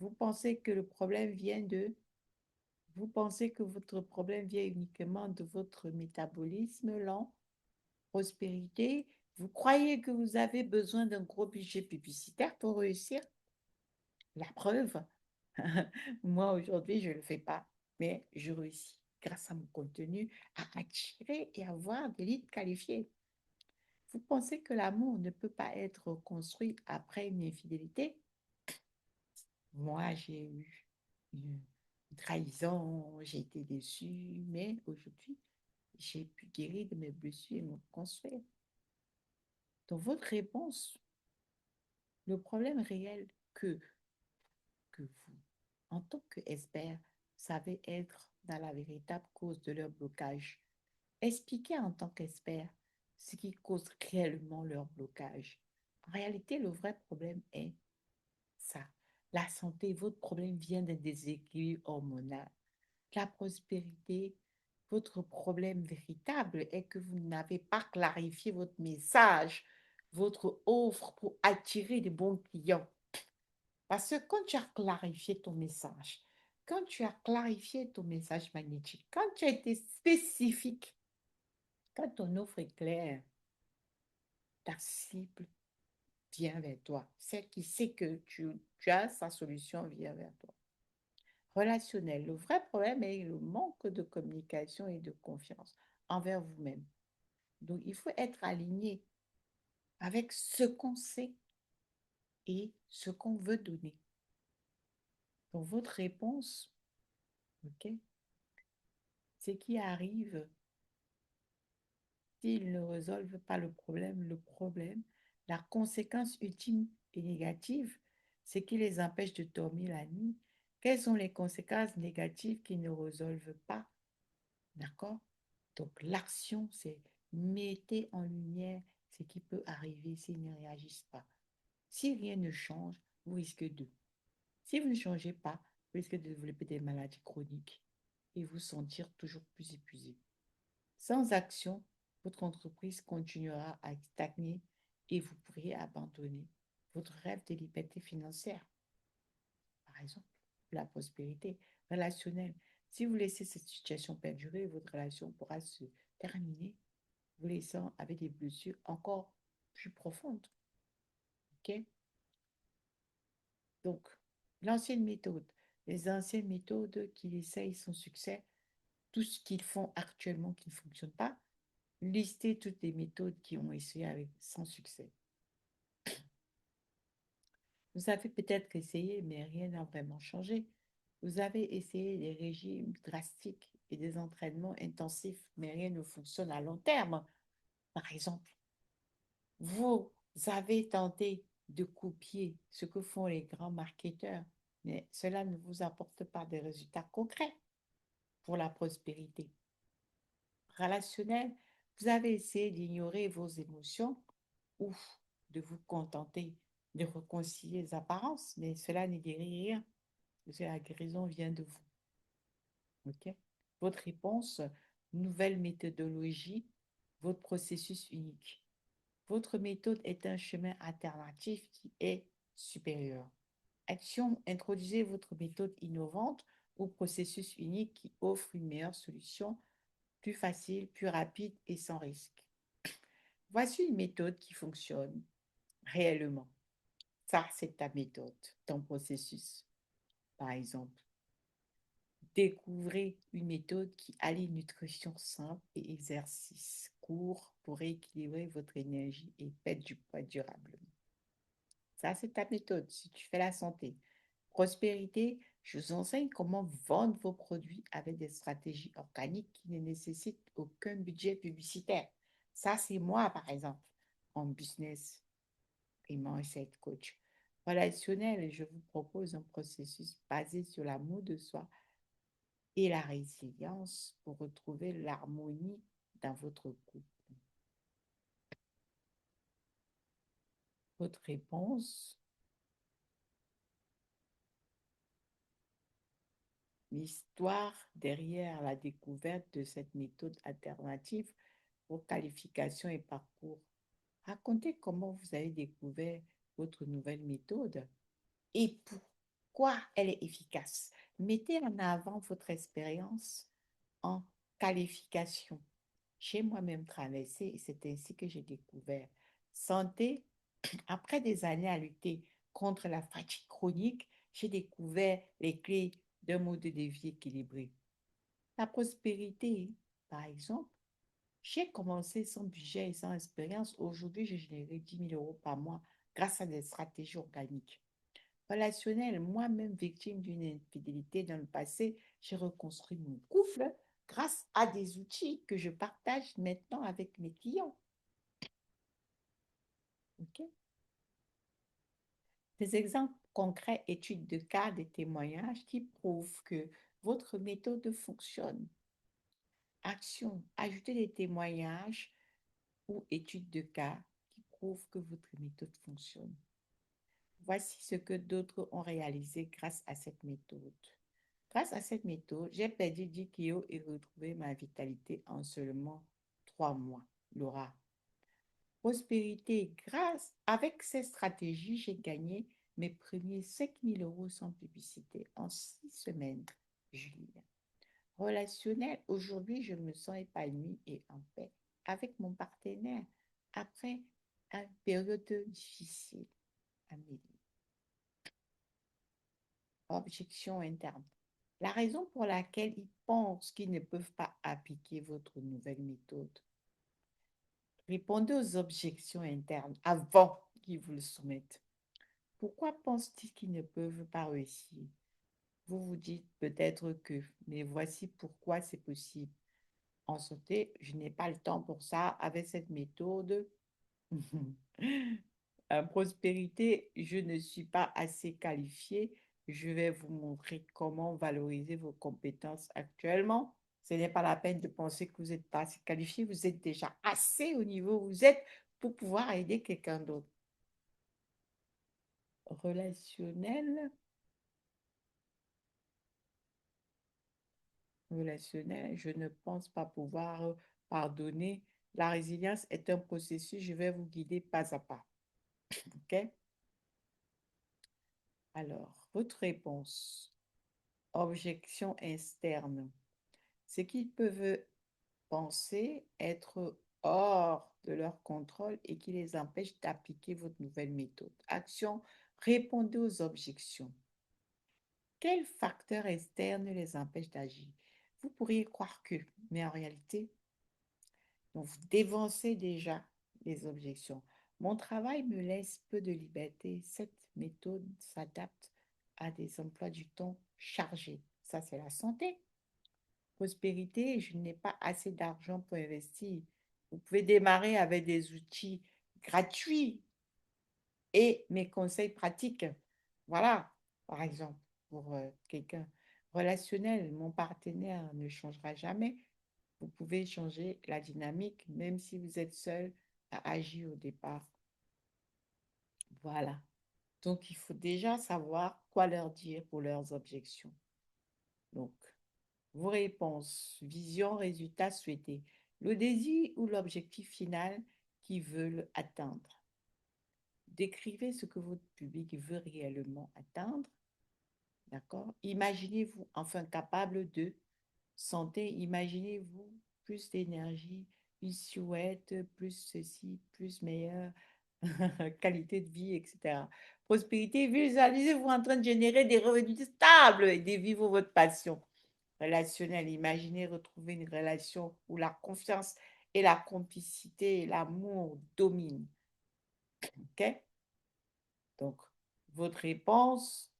Vous pensez que le problème vient de... Vous pensez que votre problème vient uniquement de votre métabolisme lent, prospérité. Vous croyez que vous avez besoin d'un gros budget publicitaire pour réussir? La preuve, moi aujourd'hui, je ne le fais pas, mais je réussis grâce à mon contenu à attirer et avoir des leads qualifiés. Vous pensez que l'amour ne peut pas être construit après une infidélité? Moi, j'ai eu une trahison, j'ai été déçue, mais aujourd'hui, j'ai pu guérir de mes blessures et me construire. Donc, votre réponse, le problème réel que vous, en tant qu'expert, savez être dans la véritable cause de leur blocage. Expliquez en tant qu'expert ce qui cause réellement leur blocage. En réalité, le vrai problème est ça. La santé, votre problème vient d'un déséquilibre hormonal. La prospérité, votre problème véritable est que vous n'avez pas clarifié votre message, votre offre pour attirer de bons clients. Parce que quand tu as clarifié ton message, quand tu as clarifié ton message magnétique, quand tu as été spécifique, quand ton offre est claire, ta cible vient vers toi. Celle qui sait que tu as sa solution vient vers toi. Relationnel. Le vrai problème est le manque de communication et de confiance envers vous-même. Donc, il faut être aligné avec ce qu'on sait et ce qu'on veut donner. Donc, votre réponse, ok, ce qui arrive s'ils ne résolvent pas le problème, la conséquence ultime et négative, c'est qui les empêche de dormir la nuit. Quelles sont les conséquences négatives qui ne résolvent pas? D'accord? Donc, l'action, c'est mettez en lumière ce qui peut arriver s'ils ne réagissent pas. Si rien ne change, vous risquez de. Si vous ne changez pas, vous risquez de développer des maladies chroniques et vous sentir toujours plus épuisé. Sans action, votre entreprise continuera à stagner et vous pourriez abandonner votre rêve de liberté financière, par exemple, la prospérité relationnelle. Si vous laissez cette situation perdurer, votre relation pourra se terminer, vous laissant avec des blessures encore plus profondes. OK? Donc, l'ancienne méthode, les anciennes méthodes qui essayent sans succès, tout ce qu'ils font actuellement qui ne fonctionne pas, listez toutes les méthodes qui ont essayé avec, sans succès. Vous avez peut-être essayé, mais rien n'a vraiment changé. Vous avez essayé des régimes drastiques et des entraînements intensifs, mais rien ne fonctionne à long terme. Par exemple, vous avez tenté de copier ce que font les grands marketeurs, mais cela ne vous apporte pas de résultats concrets pour la prospérité relationnelle. Vous avez essayé d'ignorer vos émotions ou de vous contenter de réconcilier les apparences, mais cela ne guérit rien. Parce que la guérison vient de vous. OK? Votre réponse, nouvelle méthodologie, votre processus unique. Votre méthode est un chemin alternatif qui est supérieur. Action, introduisez votre méthode innovante ou processus unique qui offre une meilleure solution plus facile, plus rapide et sans risque. Voici une méthode qui fonctionne réellement. Ça, c'est ta méthode, ton processus. Par exemple, découvrez une méthode qui allie nutrition simple et exercice court pour équilibrer votre énergie et perdre du poids durablement. Ça, c'est ta méthode si tu fais la santé. Prospérité, je vous enseigne comment vendre vos produits avec des stratégies organiques qui ne nécessitent aucun budget publicitaire. Ça, c'est moi, par exemple, en business et mindset coach. Relationnel, je vous propose un processus basé sur l'amour de soi et la résilience pour retrouver l'harmonie dans votre couple. Votre réponse, l'histoire derrière la découverte de cette méthode alternative vos qualifications et parcours. Racontez comment vous avez découvert votre nouvelle méthode et pourquoi elle est efficace. Mettez en avant votre expérience en qualification. J'ai moi-même traversé et c'est ainsi que j'ai découvert. Santé, après des années à lutter contre la fatigue chronique, j'ai découvert les clés d'un mode de vie équilibré. La prospérité, par exemple, j'ai commencé sans budget et sans expérience. Aujourd'hui, j'ai généré 10 000 € par mois grâce à des stratégies organiques. Relationnel, moi-même victime d'une infidélité dans le passé, j'ai reconstruit mon couple grâce à des outils que je partage maintenant avec mes clients. Ok. Des exemples concrets, études de cas, des témoignages qui prouvent que votre méthode fonctionne. Action, ajoutez des témoignages ou études de cas qui prouvent que votre méthode fonctionne. Voici ce que d'autres ont réalisé grâce à cette méthode. Grâce à cette méthode, j'ai perdu 10 kilos et retrouvé ma vitalité en seulement 3 mois. Laura. Prospérité, grâce avec ces stratégies, j'ai gagné mes premiers 5 000 € sans publicité en 6 semaines. Julie. Relationnel, aujourd'hui, je me sens épanouie et en paix avec mon partenaire après une période difficile. Amélie. Objection interne. La raison pour laquelle ils pensent qu'ils ne peuvent pas appliquer votre nouvelle méthode. Répondez aux objections internes avant qu'ils vous le soumettent. Pourquoi pensent-ils qu'ils ne peuvent pas réussir? Vous vous dites peut-être que, mais voici pourquoi c'est possible. En santé, je n'ai pas le temps pour ça. Avec cette méthode, en prospérité, je ne suis pas assez qualifiée. Je vais vous montrer comment valoriser vos compétences actuellement. Ce n'est pas la peine de penser que vous n'êtes pas assez qualifié. Vous êtes déjà assez au niveau où vous êtes pour pouvoir aider quelqu'un d'autre. Relationnel, relationnel, je ne pense pas pouvoir pardonner. La résilience est un processus. Je vais vous guider pas à pas. OK? Alors, votre réponse. Objection externe. Ce qu'ils peuvent penser être hors de leur contrôle et qui les empêche d'appliquer votre nouvelle méthode. Action, répondez aux objections. Quel facteur externe les empêche d'agir? Vous pourriez croire que, mais en réalité, donc vous dévancez déjà les objections. Mon travail me laisse peu de liberté. Cette méthode s'adapte à des emplois du temps chargés. Ça, c'est la santé. Prospérité, je n'ai pas assez d'argent pour investir. Vous pouvez démarrer avec des outils gratuits et mes conseils pratiques. Voilà, par exemple, pour quelqu'un relationnel, mon partenaire ne changera jamais. Vous pouvez changer la dynamique, même si vous êtes seul à agir au départ. Voilà. Donc, il faut déjà savoir quoi leur dire pour leurs objections. Donc, vos réponses, vision, résultat souhaité, le désir ou l'objectif final qu'ils veulent atteindre. Décrivez ce que votre public veut réellement atteindre. D'accord? Imaginez-vous enfin capable de santé. Imaginez-vous plus d'énergie, une silhouette, plus ceci, plus meilleure qualité de vie, etc. Prospérité, visualisez-vous en train de générer des revenus stables et de vivre votre passion relationnelle. Imaginez retrouver une relation où la confiance et la complicité et l'amour dominent. OK? Donc, votre réponse,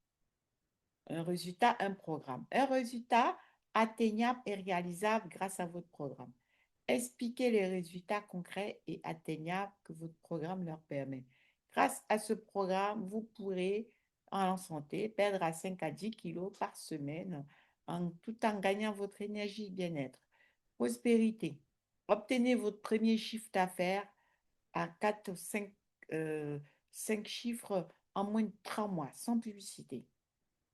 un résultat, un programme. Un résultat atteignable et réalisable grâce à votre programme. Expliquez les résultats concrets et atteignables que votre programme leur permet. Grâce à ce programme, vous pourrez, en santé, perdre à 5 à 10 kilos par semaine tout en gagnant votre énergie et bien-être. Prospérité. Obtenez votre premier chiffre d'affaires à 4 ou 5, 5 chiffres en moins de 3 mois, sans publicité.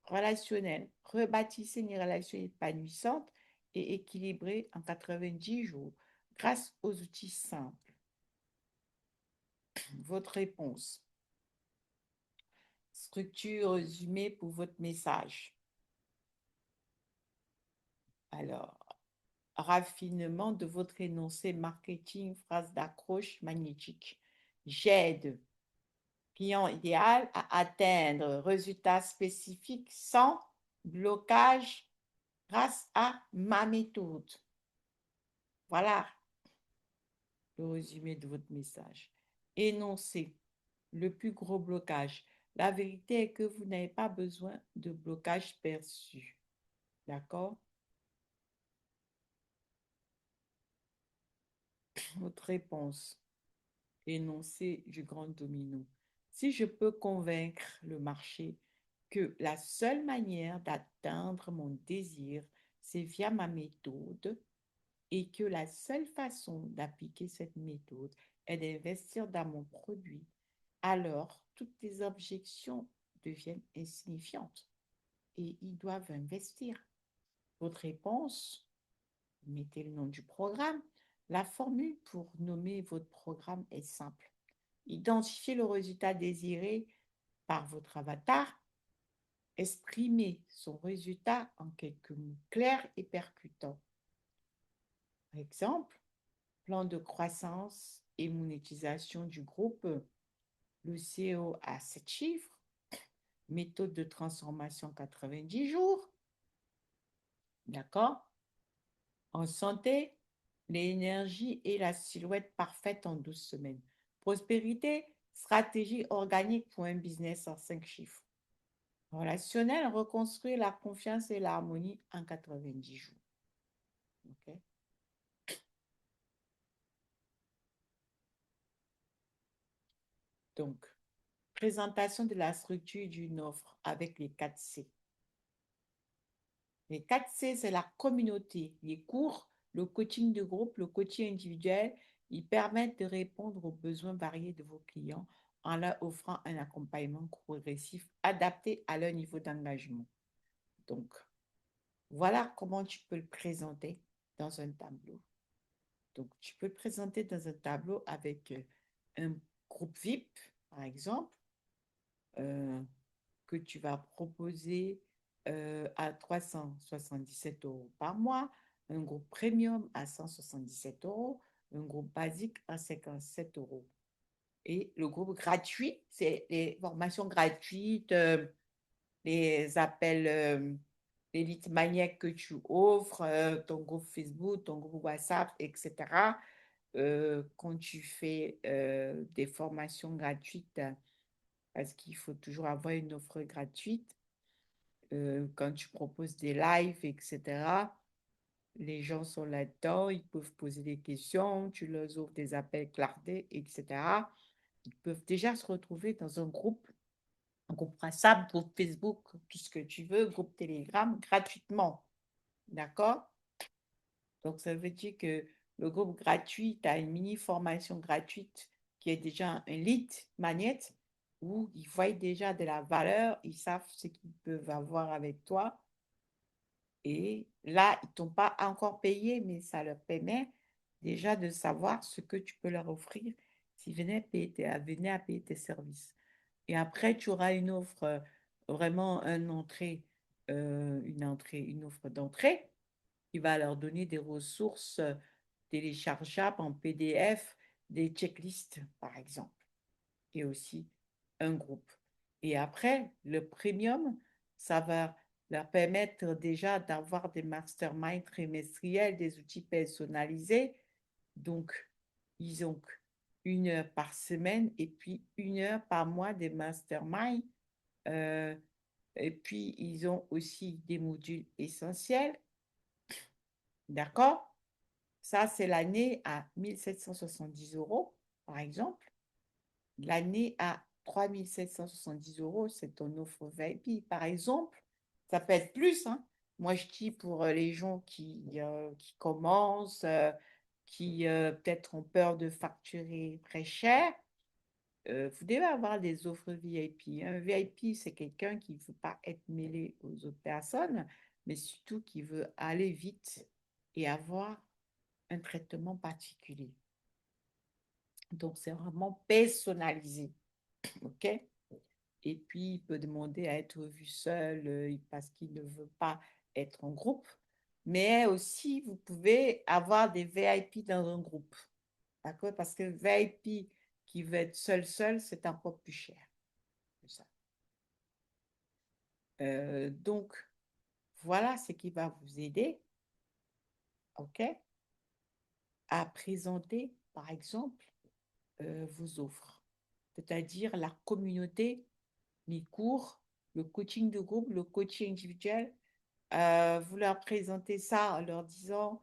Relationnel. Rebâtissez une relation épanouissante et équilibrée en 90 jours grâce aux outils simples. Votre réponse. Structure résumée pour votre message. Alors, raffinement de votre énoncé marketing, phrase d'accroche magnétique. J'aide client idéal à atteindre résultats spécifiques sans blocage grâce à ma méthode. Voilà le résumé de votre message. Énoncez le plus gros blocage. La vérité est que vous n'avez pas besoin de blocage perçu. D'accord? Votre réponse. Énoncé du grand domino. Si je peux convaincre le marché que la seule manière d'atteindre mon désir, c'est via ma méthode et que la seule façon d'appliquer cette méthode est d'investir dans mon produit, alors toutes les objections deviennent insignifiantes et ils doivent investir. Votre réponse, mettez le nom du programme. La formule pour nommer votre programme est simple. Identifiez le résultat désiré par votre avatar. Exprimez son résultat en quelques mots clairs et percutants. Par exemple, plan de croissance et monétisation du groupe, le CEO à 7 chiffres, méthode de transformation 90 jours, d'accord? En santé, l'énergie et la silhouette parfaite en 12 semaines. Prospérité, stratégie organique pour un business en 5 chiffres. Relationnel, reconstruire la confiance et l'harmonie en 90 jours. Okay? Donc, présentation de la structure d'une offre avec les 4 C. Les 4 C, c'est la communauté. Les cours, le coaching de groupe, le coaching individuel, ils permettent de répondre aux besoins variés de vos clients en leur offrant un accompagnement progressif adapté à leur niveau d'engagement. Donc, voilà comment tu peux le présenter dans un tableau. Donc, tu peux le présenter dans un tableau avec un groupe VIP, par exemple, euh, que tu vas proposer à 377 € par mois, un groupe premium à 177 €, un groupe basique à 57 €. Et le groupe gratuit, c'est les formations gratuites, les appels, les leads maniaques que tu offres, ton groupe Facebook, ton groupe WhatsApp, etc. Quand tu fais des formations gratuites, parce qu'il faut toujours avoir une offre gratuite, quand tu proposes des lives, etc., les gens sont là-dedans, ils peuvent poser des questions, tu leur offres des appels clartés, etc. Ils peuvent déjà se retrouver dans un groupe WhatsApp, groupe Facebook, tout ce que tu veux, groupe Telegram, gratuitement. D'accord? Donc, ça veut dire que le groupe gratuit, tu as une mini-formation gratuite qui est déjà un lead magnet où ils voient déjà de la valeur, ils savent ce qu'ils peuvent avoir avec toi. Et là, ils ne t'ont pas encore payé, mais ça leur permet déjà de savoir ce que tu peux leur offrir s'ils venaient à payer tes services. Et après, tu auras une offre, vraiment une offre d'entrée qui va leur donner des ressources téléchargeables en PDF, des checklists, par exemple, et aussi un groupe. Et après, le premium, ça va leur permettre déjà d'avoir des masterminds trimestriels, des outils personnalisés. Donc, ils ont 1 heure par semaine et puis 1 heure par mois des masterminds. Euh, et puis, ils ont aussi des modules essentiels. D'accord? Ça, c'est l'année à 1 770 € par exemple. L'année à 3 770 €, c'est ton offre VIP, par exemple. Ça peut être plus, hein. Moi, je dis pour les gens qui commencent, qui peut-être ont peur de facturer très cher, vous devez avoir des offres VIP. Un VIP, c'est quelqu'un qui ne veut pas être mêlé aux autres personnes, mais surtout qui veut aller vite et avoir un traitement particulier. Donc, c'est vraiment personnalisé. OK? Et puis, il peut demander à être vu seul parce qu'il ne veut pas être en groupe. Mais aussi, vous pouvez avoir des VIP dans un groupe. D'accord? Parce que VIP qui veut être seul, c'est encore plus cher que ça. Donc, voilà ce qui va vous aider, OK, à présenter, par exemple, vos offres, c'est-à-dire la communauté, les cours, le coaching de groupe, le coaching individuel. Vous leur présentez ça en leur disant,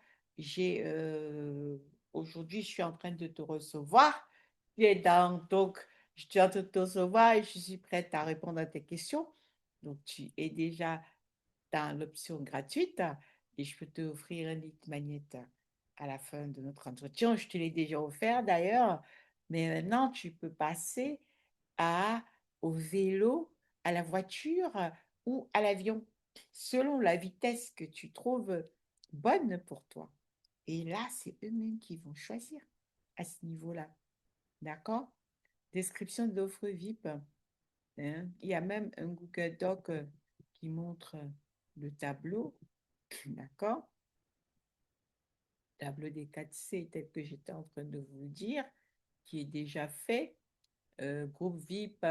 aujourd'hui, je suis en train de te recevoir. Donc, je suis en train de te recevoir et je suis prête à répondre à tes questions. Donc, tu es déjà dans l'option gratuite et je peux t'offrir un lit magnète à la fin de notre entretien. Je te l'ai déjà offert d'ailleurs, mais maintenant tu peux passer à, au vélo, à la voiture ou à l'avion, selon la vitesse que tu trouves bonne pour toi. Et là, c'est eux-mêmes qui vont choisir à ce niveau-là. D'accord? Description d'offre VIP. Hein. Il y a même un Google Doc qui montre le tableau, d'accord? Tableau des 4C tel que j'étais en train de vous le dire, qui est déjà fait. Groupe VIP,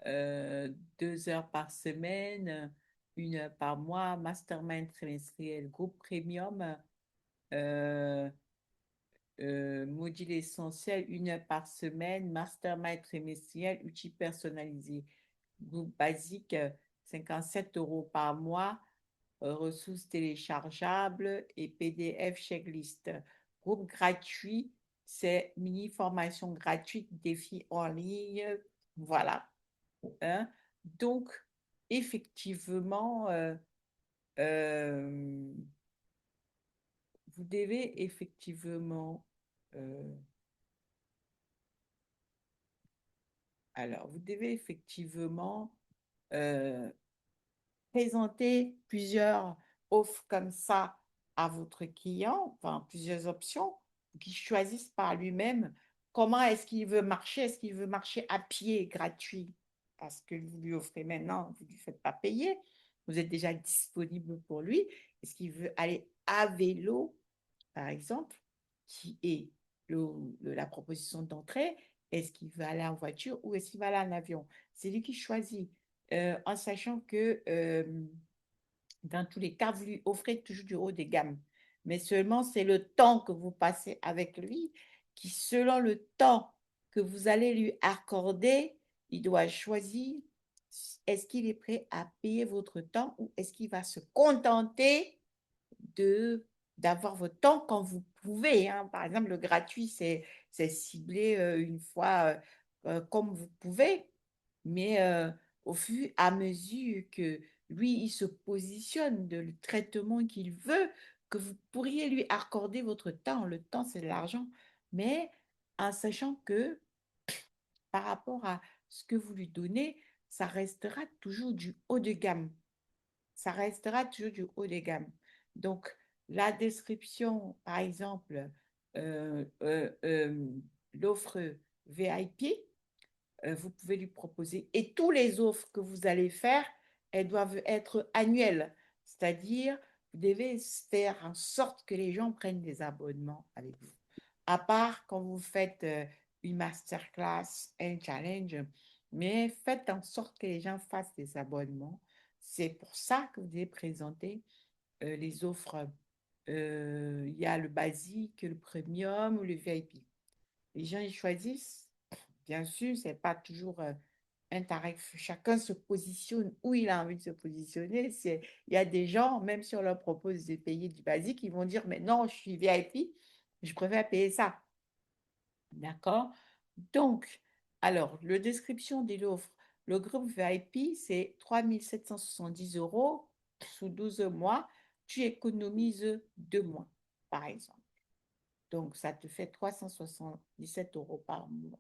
2 heures par semaine, 1 heure par mois, mastermind trimestriel, groupe premium, euh, module essentiel, 1 heure par semaine, mastermind trimestriel, outils personnalisés. Groupe basique, 57 € par mois, ressources téléchargeables et PDF checklist. Groupe gratuit, c'est mini formation gratuite, défi en ligne. Voilà. Hein. Donc, effectivement, euh, vous devez effectivement, euh, alors, vous devez effectivement euh, présenter plusieurs offres comme ça à votre client, enfin plusieurs options, qu'il choisisse par lui-même comment est-ce qu'il veut marcher. Est-ce qu'il veut marcher à pied gratuit parce que vous lui offrez maintenant, vous ne lui faites pas payer, vous êtes déjà disponible pour lui. Est-ce qu'il veut aller à vélo, par exemple, qui est la proposition d'entrée? Est-ce qu'il veut aller en voiture ou est-ce qu'il va aller en avion? C'est lui qui choisit, en sachant que dans tous les cas, vous lui offrez toujours du haut de gamme. Mais seulement, c'est le temps que vous passez avec lui qui, selon le temps que vous allez lui accorder, il doit choisir est-ce qu'il est prêt à payer votre temps ou est-ce qu'il va se contenter de d'avoir votre temps quand vous pouvez. Hein. Par exemple, le gratuit, c'est ciblé une fois comme vous pouvez, mais au fur et à mesure que lui, il se positionne de le traitement qu'il veut, que vous pourriez lui accorder votre temps. Le temps, c'est de l'argent, mais en sachant que par rapport à ce que vous lui donnez, ça restera toujours du haut de gamme. Ça restera toujours du haut de gamme. Donc, la description, par exemple, euh, euh, euh, l'offre VIP, vous pouvez lui proposer. Et tous les offres que vous allez faire, elles doivent être annuelles. C'est-à-dire, devez faire en sorte que les gens prennent des abonnements avec vous. À part quand vous faites une masterclass, un challenge, mais faites en sorte que les gens fassent des abonnements. C'est pour ça que vous devez présenter les offres. Il y a le basique, le premium ou le VIP. Les gens, ils choisissent. Bien sûr, c'est pas toujours un tarif. Chacun se positionne où il a envie de se positionner. Il y a des gens, même si on leur propose de payer du basique, ils vont dire, mais non, je suis VIP, je préfère payer ça. D'accord? Donc, alors, la description de l'offre. Le groupe VIP, c'est 3 770 € sous 12 mois. Tu économises 2 mois, par exemple. Donc, ça te fait 377 € par mois.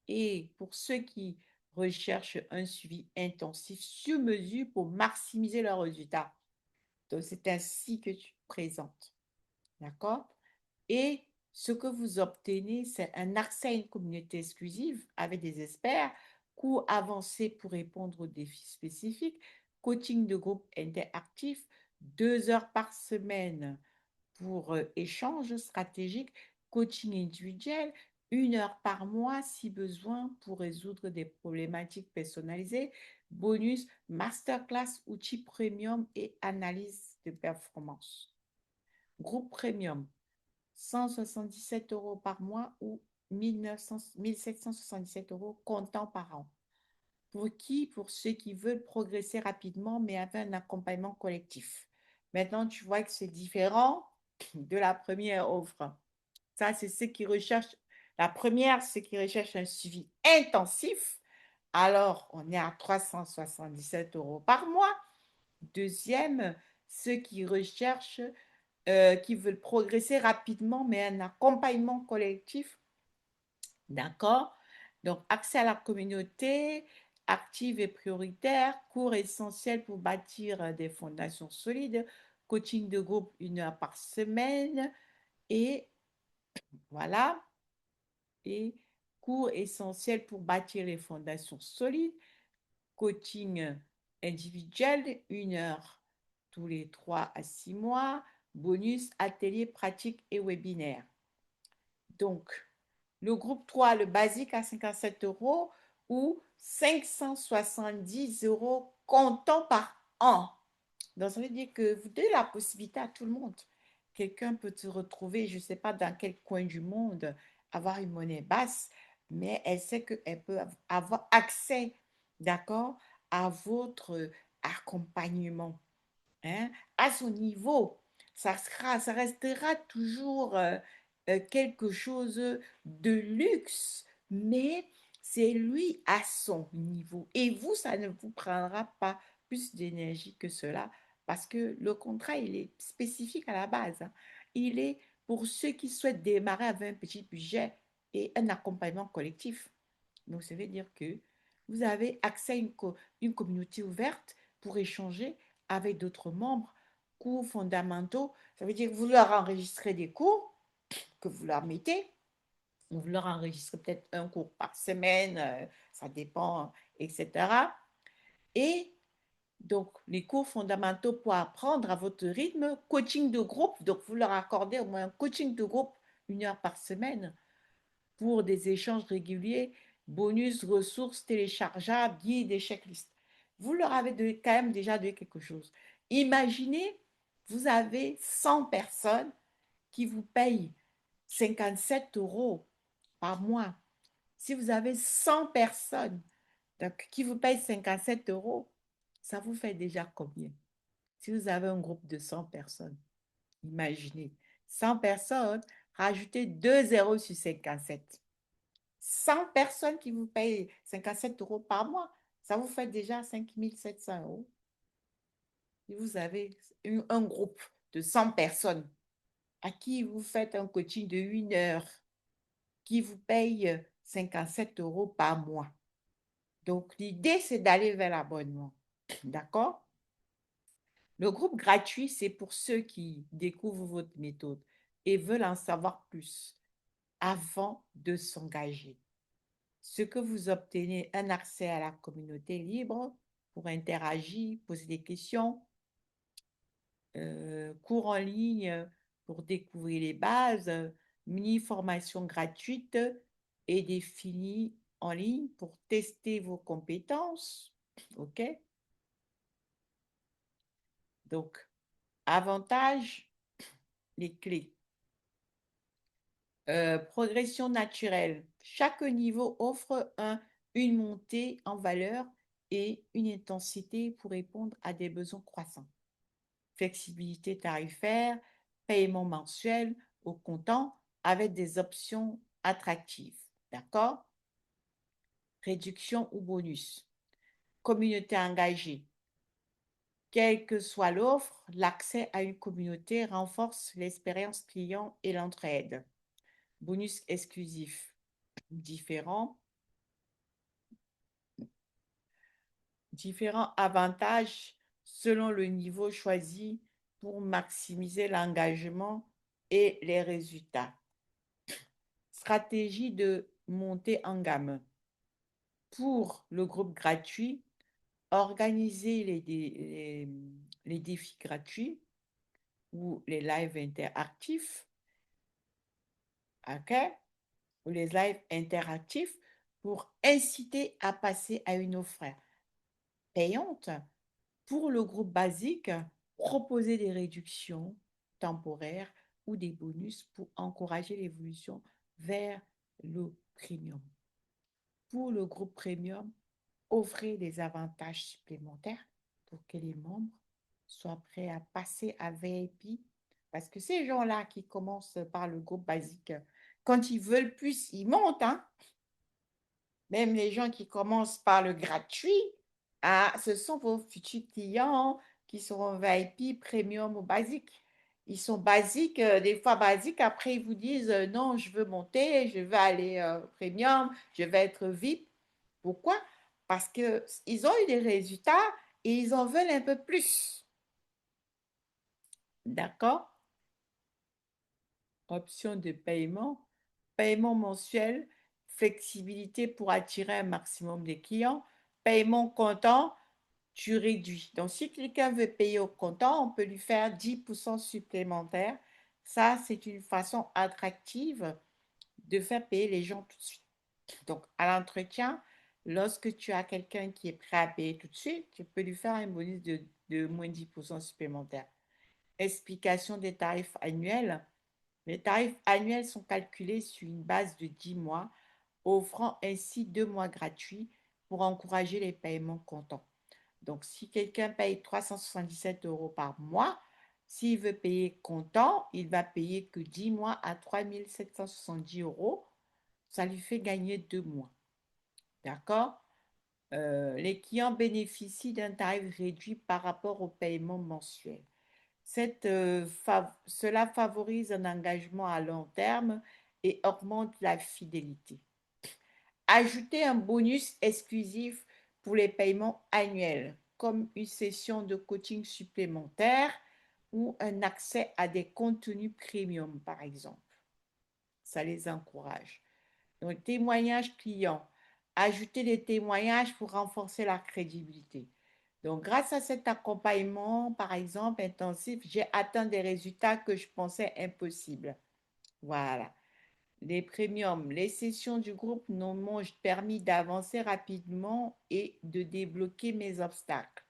Et pour ceux qui recherchent un suivi intensif sur mesure pour maximiser leurs résultats, donc c'est ainsi que tu présentes. D'accord? Et ce que vous obtenez, c'est un accès à une communauté exclusive avec des experts, cours avancés pour répondre aux défis spécifiques, coaching de groupe interactif, 2 heures par semaine pour échange stratégique, coaching individuel, 1 heure par mois si besoin pour résoudre des problématiques personnalisées, bonus, masterclass, outils premium et analyse de performance. Groupe premium, 177 € par mois ou 1777 € comptant par an. Pour qui? Pour ceux qui veulent progresser rapidement, mais avec un accompagnement collectif. Maintenant, tu vois que c'est différent de la première offre. Ça, c'est ceux qui recherchent. La première, ceux qui recherchent un suivi intensif. Alors, on est à 377 € par mois. Deuxième, ceux qui recherchent, qui veulent progresser rapidement, mais un accompagnement collectif. D'accord? Donc, accès à la communauté active et prioritaire, cours essentiels pour bâtir des fondations solides, coaching de groupe 1 heure par semaine et voilà, et cours essentiels pour bâtir les fondations solides, coaching individuel 1 heure tous les 3 à 6 mois, bonus, atelier pratique et webinaire. Donc, le groupe 3, le basique à 57 € ou 570 € comptant par an. Donc, ça veut dire que vous donnez la possibilité à tout le monde. Quelqu'un peut se retrouver, je ne sais pas dans quel coin du monde, avoir une monnaie basse, mais elle sait qu'elle peut avoir accès, d'accord, à votre accompagnement, hein, à son niveau. Ça restera toujours quelque chose de luxe, mais c'est lui à son niveau. Et vous, ça ne vous prendra pas plus d'énergie que cela, parce que le contrat, il est spécifique à la base, hein. Il est pour ceux qui souhaitent démarrer avec un petit budget et un accompagnement collectif. Donc, ça veut dire que vous avez accès à une communauté ouverte pour échanger avec d'autres membres, cours fondamentaux. Ça veut dire que vous leur enregistrez des cours que vous leur mettez. Vous leur enregistrez peut-être un cours par semaine, ça dépend, etc. Et donc, les cours fondamentaux pour apprendre à votre rythme, coaching de groupe, donc vous leur accordez au moins un coaching de groupe 1 heure par semaine pour des échanges réguliers, bonus, ressources téléchargeables, guides et checklists. Vous leur avez quand même déjà donné quelque chose. Imaginez, vous avez 100 personnes qui vous payent 57 € par mois. Si vous avez 100 personnes donc, qui vous payent 57 €, ça vous fait déjà combien? Si vous avez un groupe de 100 personnes, imaginez, 100 personnes, rajoutez 2 zéros sur 57. 100 personnes qui vous payent 57 € par mois, ça vous fait déjà 5 700 €. Et vous avez un groupe de 100 personnes à qui vous faites un coaching de 1 heure qui vous paye 57 € par mois. Donc, l'idée, c'est d'aller vers l'abonnement. D'accord? Le groupe gratuit, c'est pour ceux qui découvrent votre méthode et veulent en savoir plus avant de s'engager. Ce que vous obtenez, un accès à la communauté libre pour interagir, poser des questions, cours en ligne pour découvrir les bases, mini-formation gratuite et des finis en ligne pour tester vos compétences. OK? Donc, avantages, les clés. Progression naturelle. Chaque niveau offre une montée en valeur et une intensité pour répondre à des besoins croissants. Flexibilité tarifaire, paiement mensuel au comptant avec des options attractives. D'accord? Réduction ou bonus. Communauté engagée. Quelle que soit l'offre, l'accès à une communauté renforce l'expérience client et l'entraide. Bonus exclusif. Différents avantages selon le niveau choisi pour maximiser l'engagement et les résultats. Stratégie de montée en gamme. Pour le groupe gratuit, organisez les défis gratuits ou les lives interactifs, OK? Ou les lives interactifs pour inciter à passer à une offre payante. Pour le groupe basique, proposer des réductions temporaires ou des bonus pour encourager l'évolution vers le premium. Pour le groupe premium, offrez des avantages supplémentaires pour que les membres soient prêts à passer à VIP. Parce que ces gens-là qui commencent par le groupe basique, quand ils veulent plus, ils montent, hein. Même les gens qui commencent par le gratuit, ah, ce sont vos futurs clients qui seront VIP, premium ou basique. Ils sont basiques, des fois basiques, après ils vous disent non, je veux monter, je veux aller premium, je vais être VIP. Pourquoi? Parce qu'ils ont eu des résultats et ils en veulent un peu plus. D'accord? Option de paiement, paiement mensuel, flexibilité pour attirer un maximum de clients, paiement comptant, tu réduis. Donc, si quelqu'un veut payer au comptant, on peut lui faire 10% supplémentaire. Ça, c'est une façon attractive de faire payer les gens tout de suite. Donc, à l'entretien, lorsque tu as quelqu'un qui est prêt à payer tout de suite, tu peux lui faire un bonus de moins 10% supplémentaire. Explication des tarifs annuels. Les tarifs annuels sont calculés sur une base de 10 mois, offrant ainsi 2 mois gratuits pour encourager les paiements comptants. Donc, si quelqu'un paye 377 euros par mois, s'il veut payer comptant, il va payer que 10 mois à 3770 euros. Ça lui fait gagner 2 mois. D'accord? Les clients bénéficient d'un tarif réduit par rapport au paiement mensuel. Cela favorise un engagement à long terme et augmente la fidélité. Ajouter un bonus exclusif pour les paiements annuels, comme une session de coaching supplémentaire ou un accès à des contenus premium, par exemple. Ça les encourage. Donc, témoignages clients. Ajouter des témoignages pour renforcer la crédibilité. Donc, grâce à cet accompagnement, par exemple, intensif, j'ai atteint des résultats que je pensais impossibles. Voilà. Les premiums, les sessions du groupe m'ont permis d'avancer rapidement et de débloquer mes obstacles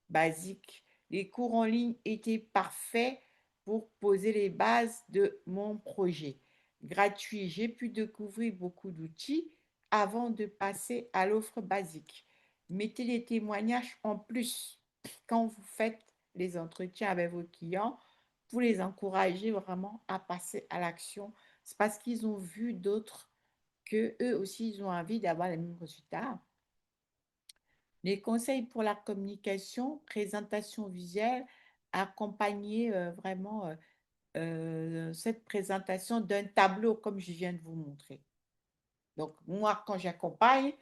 basiques. Les cours en ligne étaient parfaits pour poser les bases de mon projet. Gratuit, j'ai pu découvrir beaucoup d'outils avant de passer à l'offre basique. Mettez les témoignages en plus quand vous faites les entretiens avec vos clients pour les encourager vraiment à passer à l'action. C'est parce qu'ils ont vu d'autres que eux aussi, ils ont envie d'avoir les mêmes résultats. Les conseils pour la communication, présentation visuelle, accompagner vraiment cette présentation d'un tableau comme je viens de vous montrer. Donc, moi, quand j'accompagne,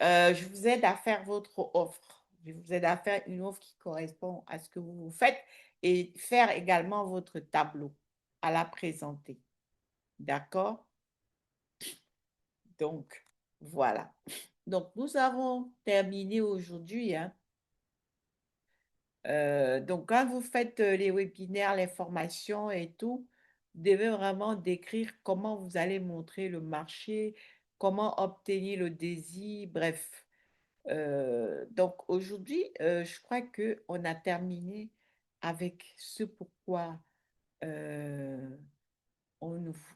je vous aide à faire votre offre. Je vous aide à faire une offre qui correspond à ce que vous faites et faire également votre tableau, à la présenter. D'accord? Donc, voilà. Donc, nous avons terminé aujourd'hui, hein. Donc, quand vous faites les webinaires, les formations et tout, vous devez vraiment décrire comment vous allez montrer le marché, comment obtenir le désir, bref. Donc, aujourd'hui, je crois qu'on a terminé avec ce pourquoi euh,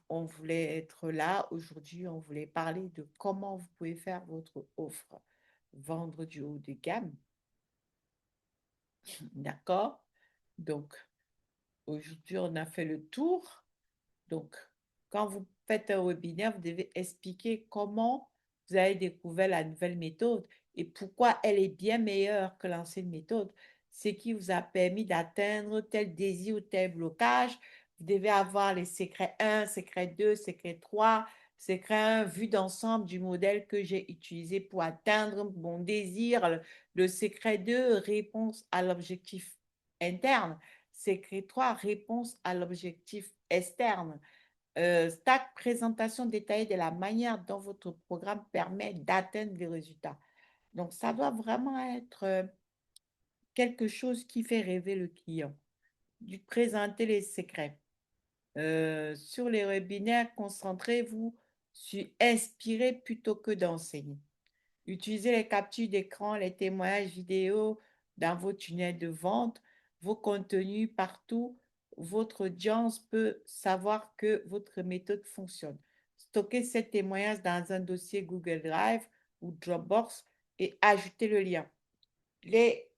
on voulait être là. Aujourd'hui, on voulait parler de comment vous pouvez faire votre offre, vendre du haut de gamme. D'accord? Donc, aujourd'hui, on a fait le tour. Donc, quand vous faites un webinaire, vous devez expliquer comment vous avez découvert la nouvelle méthode et pourquoi elle est bien meilleure que l'ancienne méthode, ce qui vous a permis d'atteindre tel désir ou tel blocage. Vous devez avoir les secrets 1, secret 2, secret 3, secret 1, vue d'ensemble du modèle que j'ai utilisé pour atteindre mon désir. Le secret 2, réponse à l'objectif interne. Secret 3, réponse à l'objectif externe. Stack, présentation détaillée de la manière dont votre programme permet d'atteindre les résultats. Donc, ça doit vraiment être quelque chose qui fait rêver le client. Du présenter les secrets. Sur les webinaires, concentrez-vous sur inspirer plutôt que d'enseigner. Utilisez les captures d'écran, les témoignages vidéo dans vos tunnels de vente, vos contenus partout. Votre audience peut savoir que votre méthode fonctionne. Stockez ces témoignages dans un dossier Google Drive ou Dropbox et ajoutez le lien. Les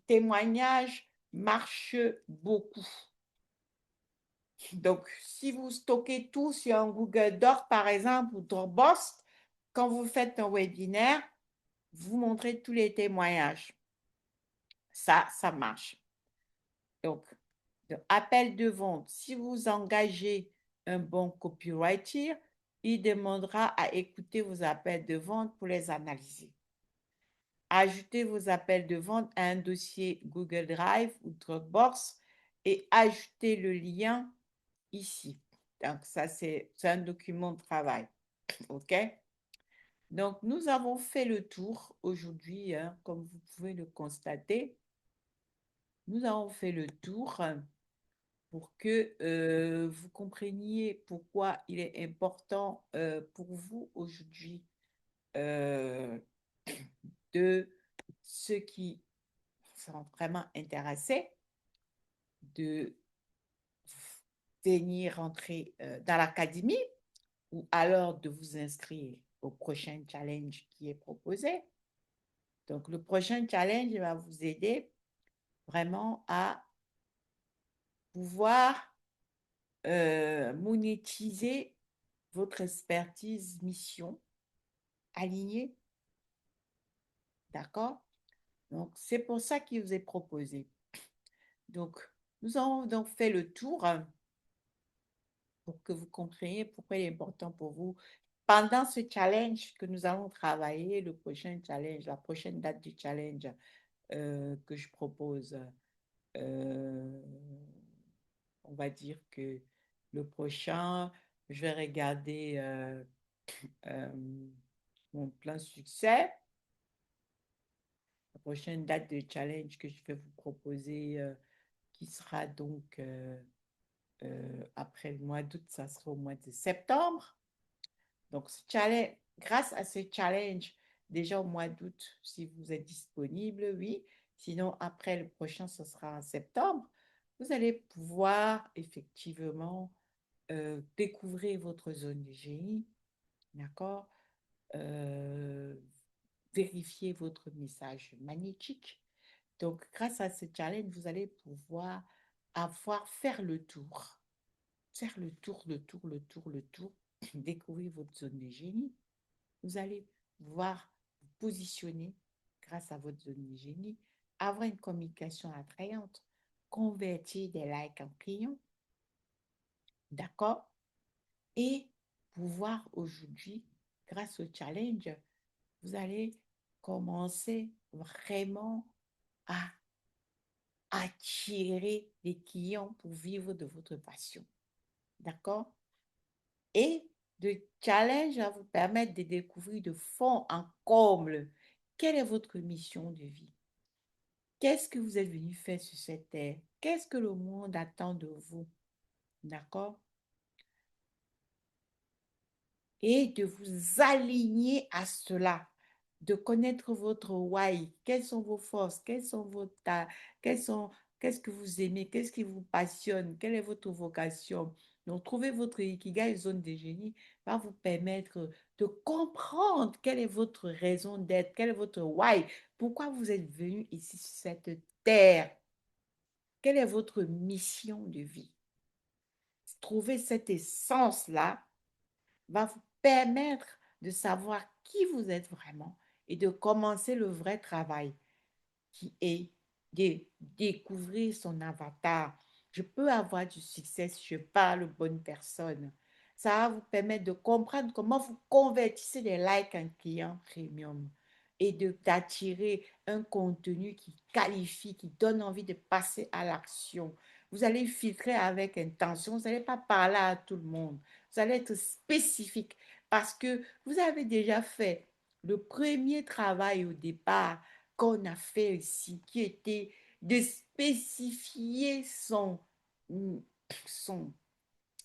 témoignages marchent beaucoup. Donc, si vous stockez tout sur un Google Doc, par exemple, ou Dropbox, quand vous faites un webinaire, vous montrez tous les témoignages. Ça marche. Donc, appel de vente. Si vous engagez un bon copywriter, il demandera à écouter vos appels de vente pour les analyser. Ajoutez vos appels de vente à un dossier Google Drive ou Dropbox et ajoutez le lien ici. Donc, ça, c'est un document de travail. OK? Donc, nous avons fait le tour aujourd'hui, hein, comme vous pouvez le constater. Nous avons fait le tour pour que vous compreniez pourquoi il est important pour vous aujourd'hui euh, de ceux qui sont vraiment intéressés de venir entrer dans l'académie ou alors de vous inscrire au prochain challenge qui est proposé. Donc, le prochain challenge va vous aider vraiment à pouvoir monétiser votre expertise mission alignée. D'accord? Donc, c'est pour ça qu'il vous est proposé. Donc, nous avons donc fait le tour pour que vous compreniez pourquoi il est important pour vous. Pendant ce challenge que nous allons travailler, le prochain challenge, la prochaine date du challenge que je propose, euh, on va dire que le prochain, je vais regarder euh, mon plan succès. La prochaine date de challenge que je vais vous proposer, qui sera donc après le mois d'août, ça sera au mois de septembre. Donc, grâce à ce challenge, déjà au mois d'août, si vous êtes disponible, oui. Sinon, après le prochain, ce sera en septembre. Vous allez pouvoir effectivement découvrir votre zone de génie, d'accord? Euh, Vérifier votre message magnétique. Donc, grâce à ce challenge, vous allez pouvoir faire le tour, le tour, découvrir votre zone de génie. Vous allez pouvoir vous positionner grâce à votre zone de génie, avoir une communication attrayante, convertir des likes en clients, d'accord? Et pouvoir aujourd'hui, grâce au challenge, vous allez commencer vraiment à attirer des clients pour vivre de votre passion. D'accord? Et le challenge va vous permettre de découvrir de fond en comble quelle est votre mission de vie. Qu'est-ce que vous êtes venu faire sur cette terre? Qu'est-ce que le monde attend de vous? D'accord? Et de vous aligner à cela, de connaître votre why, quelles sont vos forces, quelles sont vos quelles sont, qu'est-ce que vous aimez, qu'est-ce qui vous passionne, quelle est votre vocation. Donc, trouver votre ikigai, zone de génie, va vous permettre de comprendre quelle est votre raison d'être, quel est votre why, pourquoi vous êtes venu ici sur cette terre, quelle est votre mission de vie. Trouver cette essence-là va vous permettre de savoir qui vous êtes vraiment et de commencer le vrai travail qui est de découvrir son avatar. Je peux avoir du succès si je parle aux bonnes personnes. Ça va vous permettre de comprendre comment vous convertissez les likes en clients premium et d'attirer un contenu qui qualifie, qui donne envie de passer à l'action. Vous allez filtrer avec intention, vous n'allez pas parler à tout le monde. Vous allez être spécifique parce que vous avez déjà fait le premier travail au départ qu'on a fait ici, qui était de spécifier son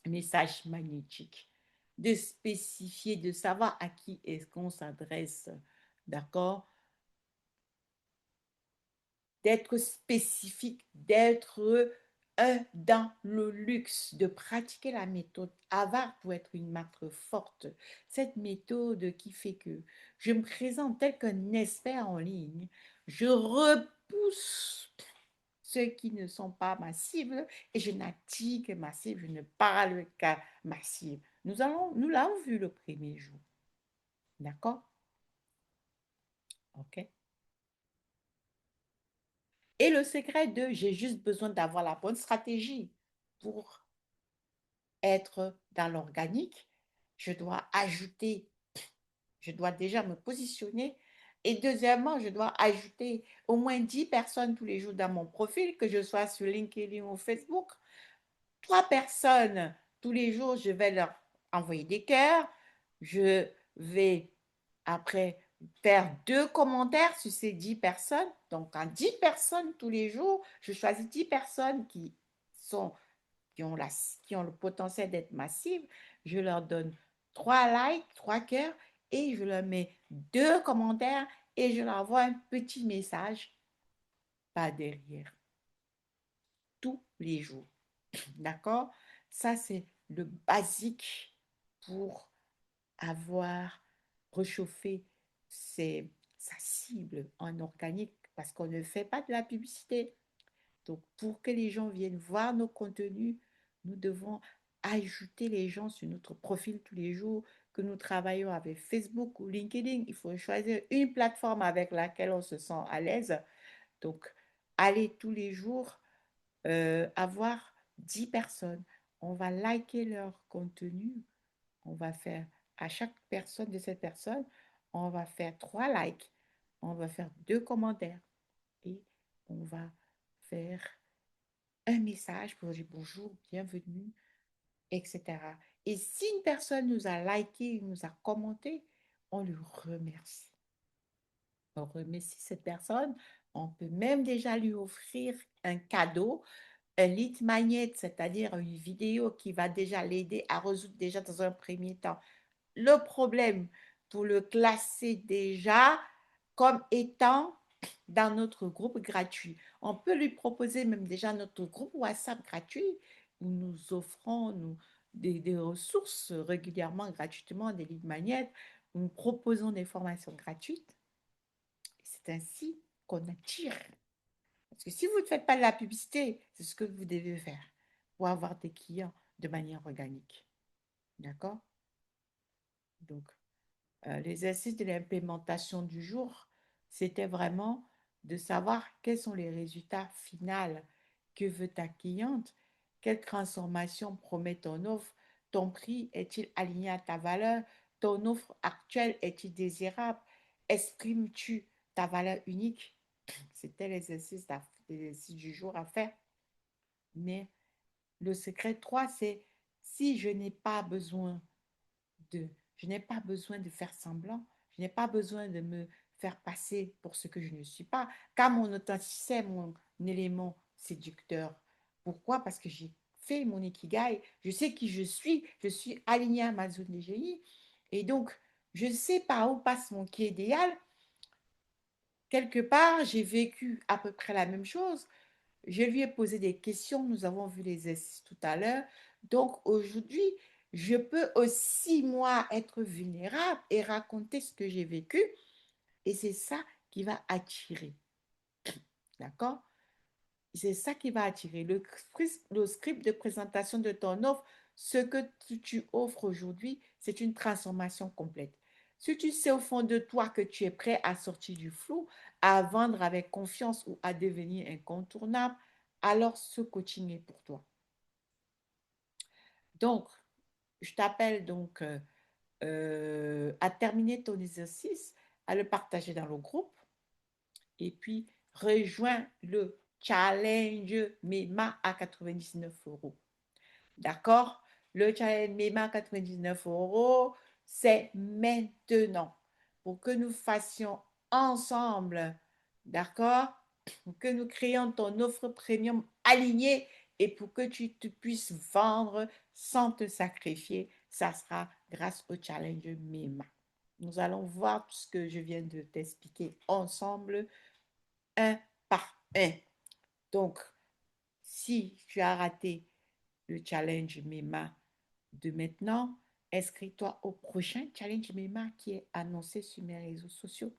message magnétique, de spécifier, de savoir à qui est-ce qu'on s'adresse, d'accord? D'être spécifique, d'être dans le luxe, de pratiquer la méthode AVAR pour être une marque forte. Cette méthode qui fait que je me présente tel qu'un expert en ligne, je repousse ceux qui ne sont pas ma cible et je n'attire que ma cible, je ne parle qu'à ma cible. Nous l'avons vu le premier jour. D'accord? OK. Et le secret de j'ai juste besoin d'avoir la bonne stratégie pour être dans l'organique. Je dois ajouter, je dois déjà me positionner. Et deuxièmement, je dois ajouter au moins 10 personnes tous les jours dans mon profil, que je sois sur LinkedIn ou Facebook. 3 personnes tous les jours, je vais leur envoyer des cœurs. Je vais après faire 2 commentaires sur ces 10 personnes. Donc, en 10 personnes tous les jours, je choisis 10 personnes sont, qui ont le potentiel d'être massives. Je leur donne 3 likes, 3 cœurs et je leur mets 2 commentaires et je leur envoie un petit message par derrière tous les jours. D'accord? Ça, c'est le basique pour avoir réchauffé sa cible en organique parce qu'on ne fait pas de la publicité. Donc, pour que les gens viennent voir nos contenus, nous devons ajouter les gens sur notre profil tous les jours, que nous travaillons avec Facebook ou LinkedIn. Il faut choisir une plateforme avec laquelle on se sent à l'aise. Donc, aller tous les jours avoir 10 personnes. On va liker leur contenu. On va faire à chaque personne de cette personne, on va faire 3 likes. On va faire 2 commentaires. Et on va faire un message pour dire bonjour, bienvenue, etc. Et si une personne nous a liké, nous a commenté, on lui remercie. On remercie cette personne. On peut même déjà lui offrir un cadeau, un lead magnet, c'est-à-dire une vidéo qui va déjà l'aider à résoudre déjà dans un premier temps le problème pour le classer déjà comme étant dans notre groupe gratuit. On peut lui proposer même déjà notre groupe WhatsApp gratuit où nous offrons des ressources régulièrement, gratuitement, des lead magnets, où nous proposons des formations gratuites. C'est ainsi qu'on attire. Parce que si vous ne faites pas de la publicité, c'est ce que vous devez faire pour avoir des clients de manière organique. D'accord? Donc, l'exercice de l'implémentation du jour, c'était vraiment de savoir quels sont les résultats finaux que veut ta cliente, quelle transformation promet ton offre, ton prix est-il aligné à ta valeur, ton offre actuelle est-il désirable, exprimes-tu ta valeur unique. C'était l'exercice du jour à faire. Mais le secret 3, c'est si je n'ai pas besoin de, je n'ai pas besoin de faire semblant, je n'ai pas besoin de me faire passer pour ce que je ne suis pas, car mon authenticité est mon élément séducteur. Pourquoi? Parce que j'ai fait mon ikigai, je sais qui je suis alignée à ma zone de génie, et donc je sais par où passe mon quai idéal. Quelque part, j'ai vécu à peu près la même chose. Je lui ai posé des questions, nous avons vu les exercices tout à l'heure. Donc aujourd'hui, je peux aussi, moi, être vulnérable et raconter ce que j'ai vécu. Et c'est ça qui va attirer. D'accord? C'est ça qui va attirer. Le script de présentation de ton offre, ce que tu offres aujourd'hui, c'est une transformation complète. Si tu sais au fond de toi que tu es prêt à sortir du flou, à vendre avec confiance ou à devenir incontournable, alors ce coaching est pour toi. Donc, je t'appelle donc à terminer ton exercice, à le partager dans le groupe et puis rejoins le challenge MEMA à 99 euros. D'accord? Le challenge MEMA à 99 euros, c'est maintenant pour que nous fassions ensemble, d'accord? Pour que nous créions ton offre premium alignée et pour que tu te puisses vendre sans te sacrifier. Ça sera grâce au challenge MEMA. Nous allons voir tout ce que je viens de t'expliquer ensemble, un par un. Donc, si tu as raté le challenge MEMA de maintenant, inscris-toi au prochain challenge MEMA qui est annoncé sur mes réseaux sociaux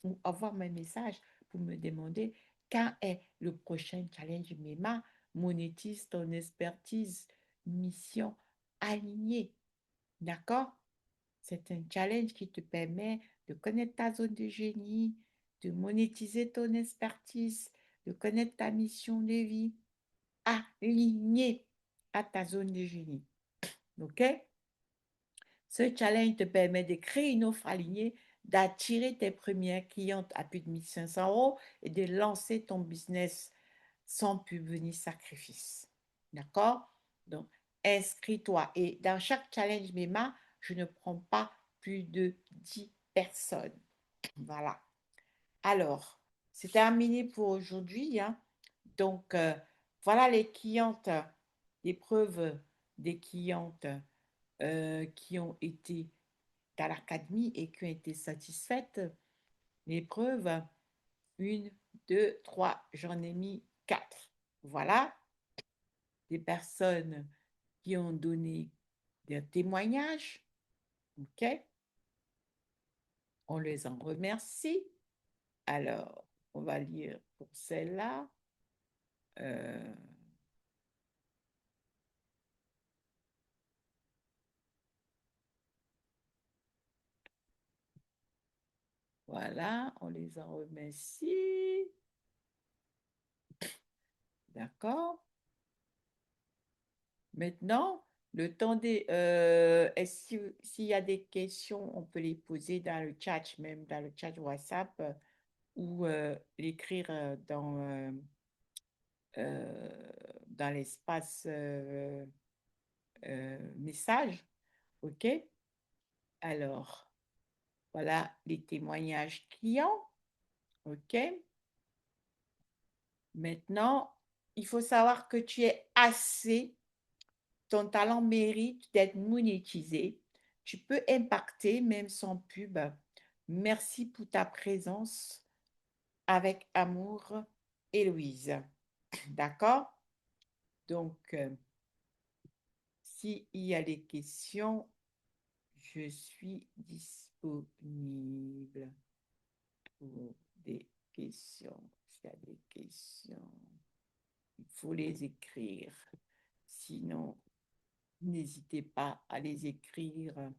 ou envoie mes messages pour me demander quand est le prochain challenge MEMA. Monétise ton expertise, mission alignée. D'accord? C'est un challenge qui te permet de connaître ta zone de génie, de monétiser ton expertise, de connaître ta mission de vie alignée à ta zone de génie. OK? Ce challenge te permet de créer une offre alignée, d'attirer tes premières clientes à plus de 1500 euros et de lancer ton business sans pub ni sacrifice. D'accord? Donc, inscris-toi. Et dans chaque challenge MEMA, je ne prends pas plus de 10 personnes. Voilà. Alors, c'est terminé pour aujourd'hui, hein. Donc, voilà les clientes, les preuves des clientes qui ont été dans l'académie et qui ont été satisfaites. Les preuves, une, deux, trois, j'en ai mis quatre. Voilà, des personnes qui ont donné des témoignages. OK? On les en remercie. Alors, on va lire pour celle-là. Euh, voilà, on les en remercie. D'accord? Maintenant, le temps des... s'il y a des questions, on peut les poser dans le chat, même dans le chat WhatsApp, ou l'écrire dans l'espace message. OK? Alors, voilà les témoignages clients. OK? Maintenant, il faut savoir que tu es assez, ton talent mérite d'être monétisé. Tu peux impacter même sans pub. Merci pour ta présence. Avec amour, Héloïse. D'accord? Donc, s'il y a des questions, je suis disponible pour des questions. S'il y a des questions, il faut les écrire. Sinon, n'hésitez pas à les écrire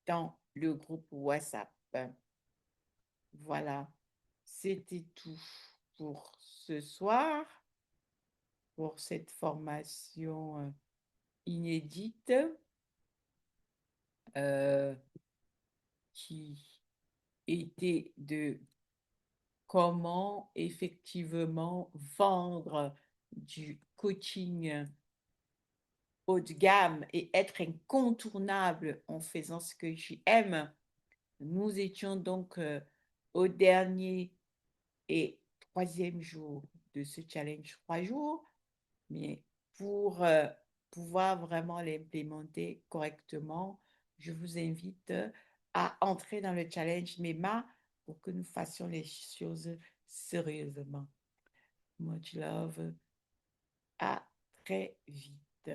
dans le groupe WhatsApp. Voilà, c'était tout pour ce soir, pour cette formation inédite euh, qui était de comment effectivement vendre du coaching haut de gamme et être incontournable en faisant ce que j'aime. Nous étions donc au dernier et troisième jour de ce challenge 3 jours, mais pour pouvoir vraiment l'implémenter correctement, je vous invite à entrer dans le challenge MEMA pour que nous fassions les choses sérieusement. Much love. À très vite.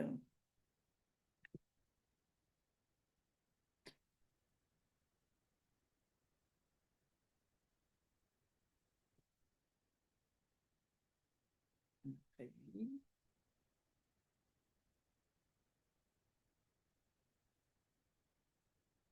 Très vite.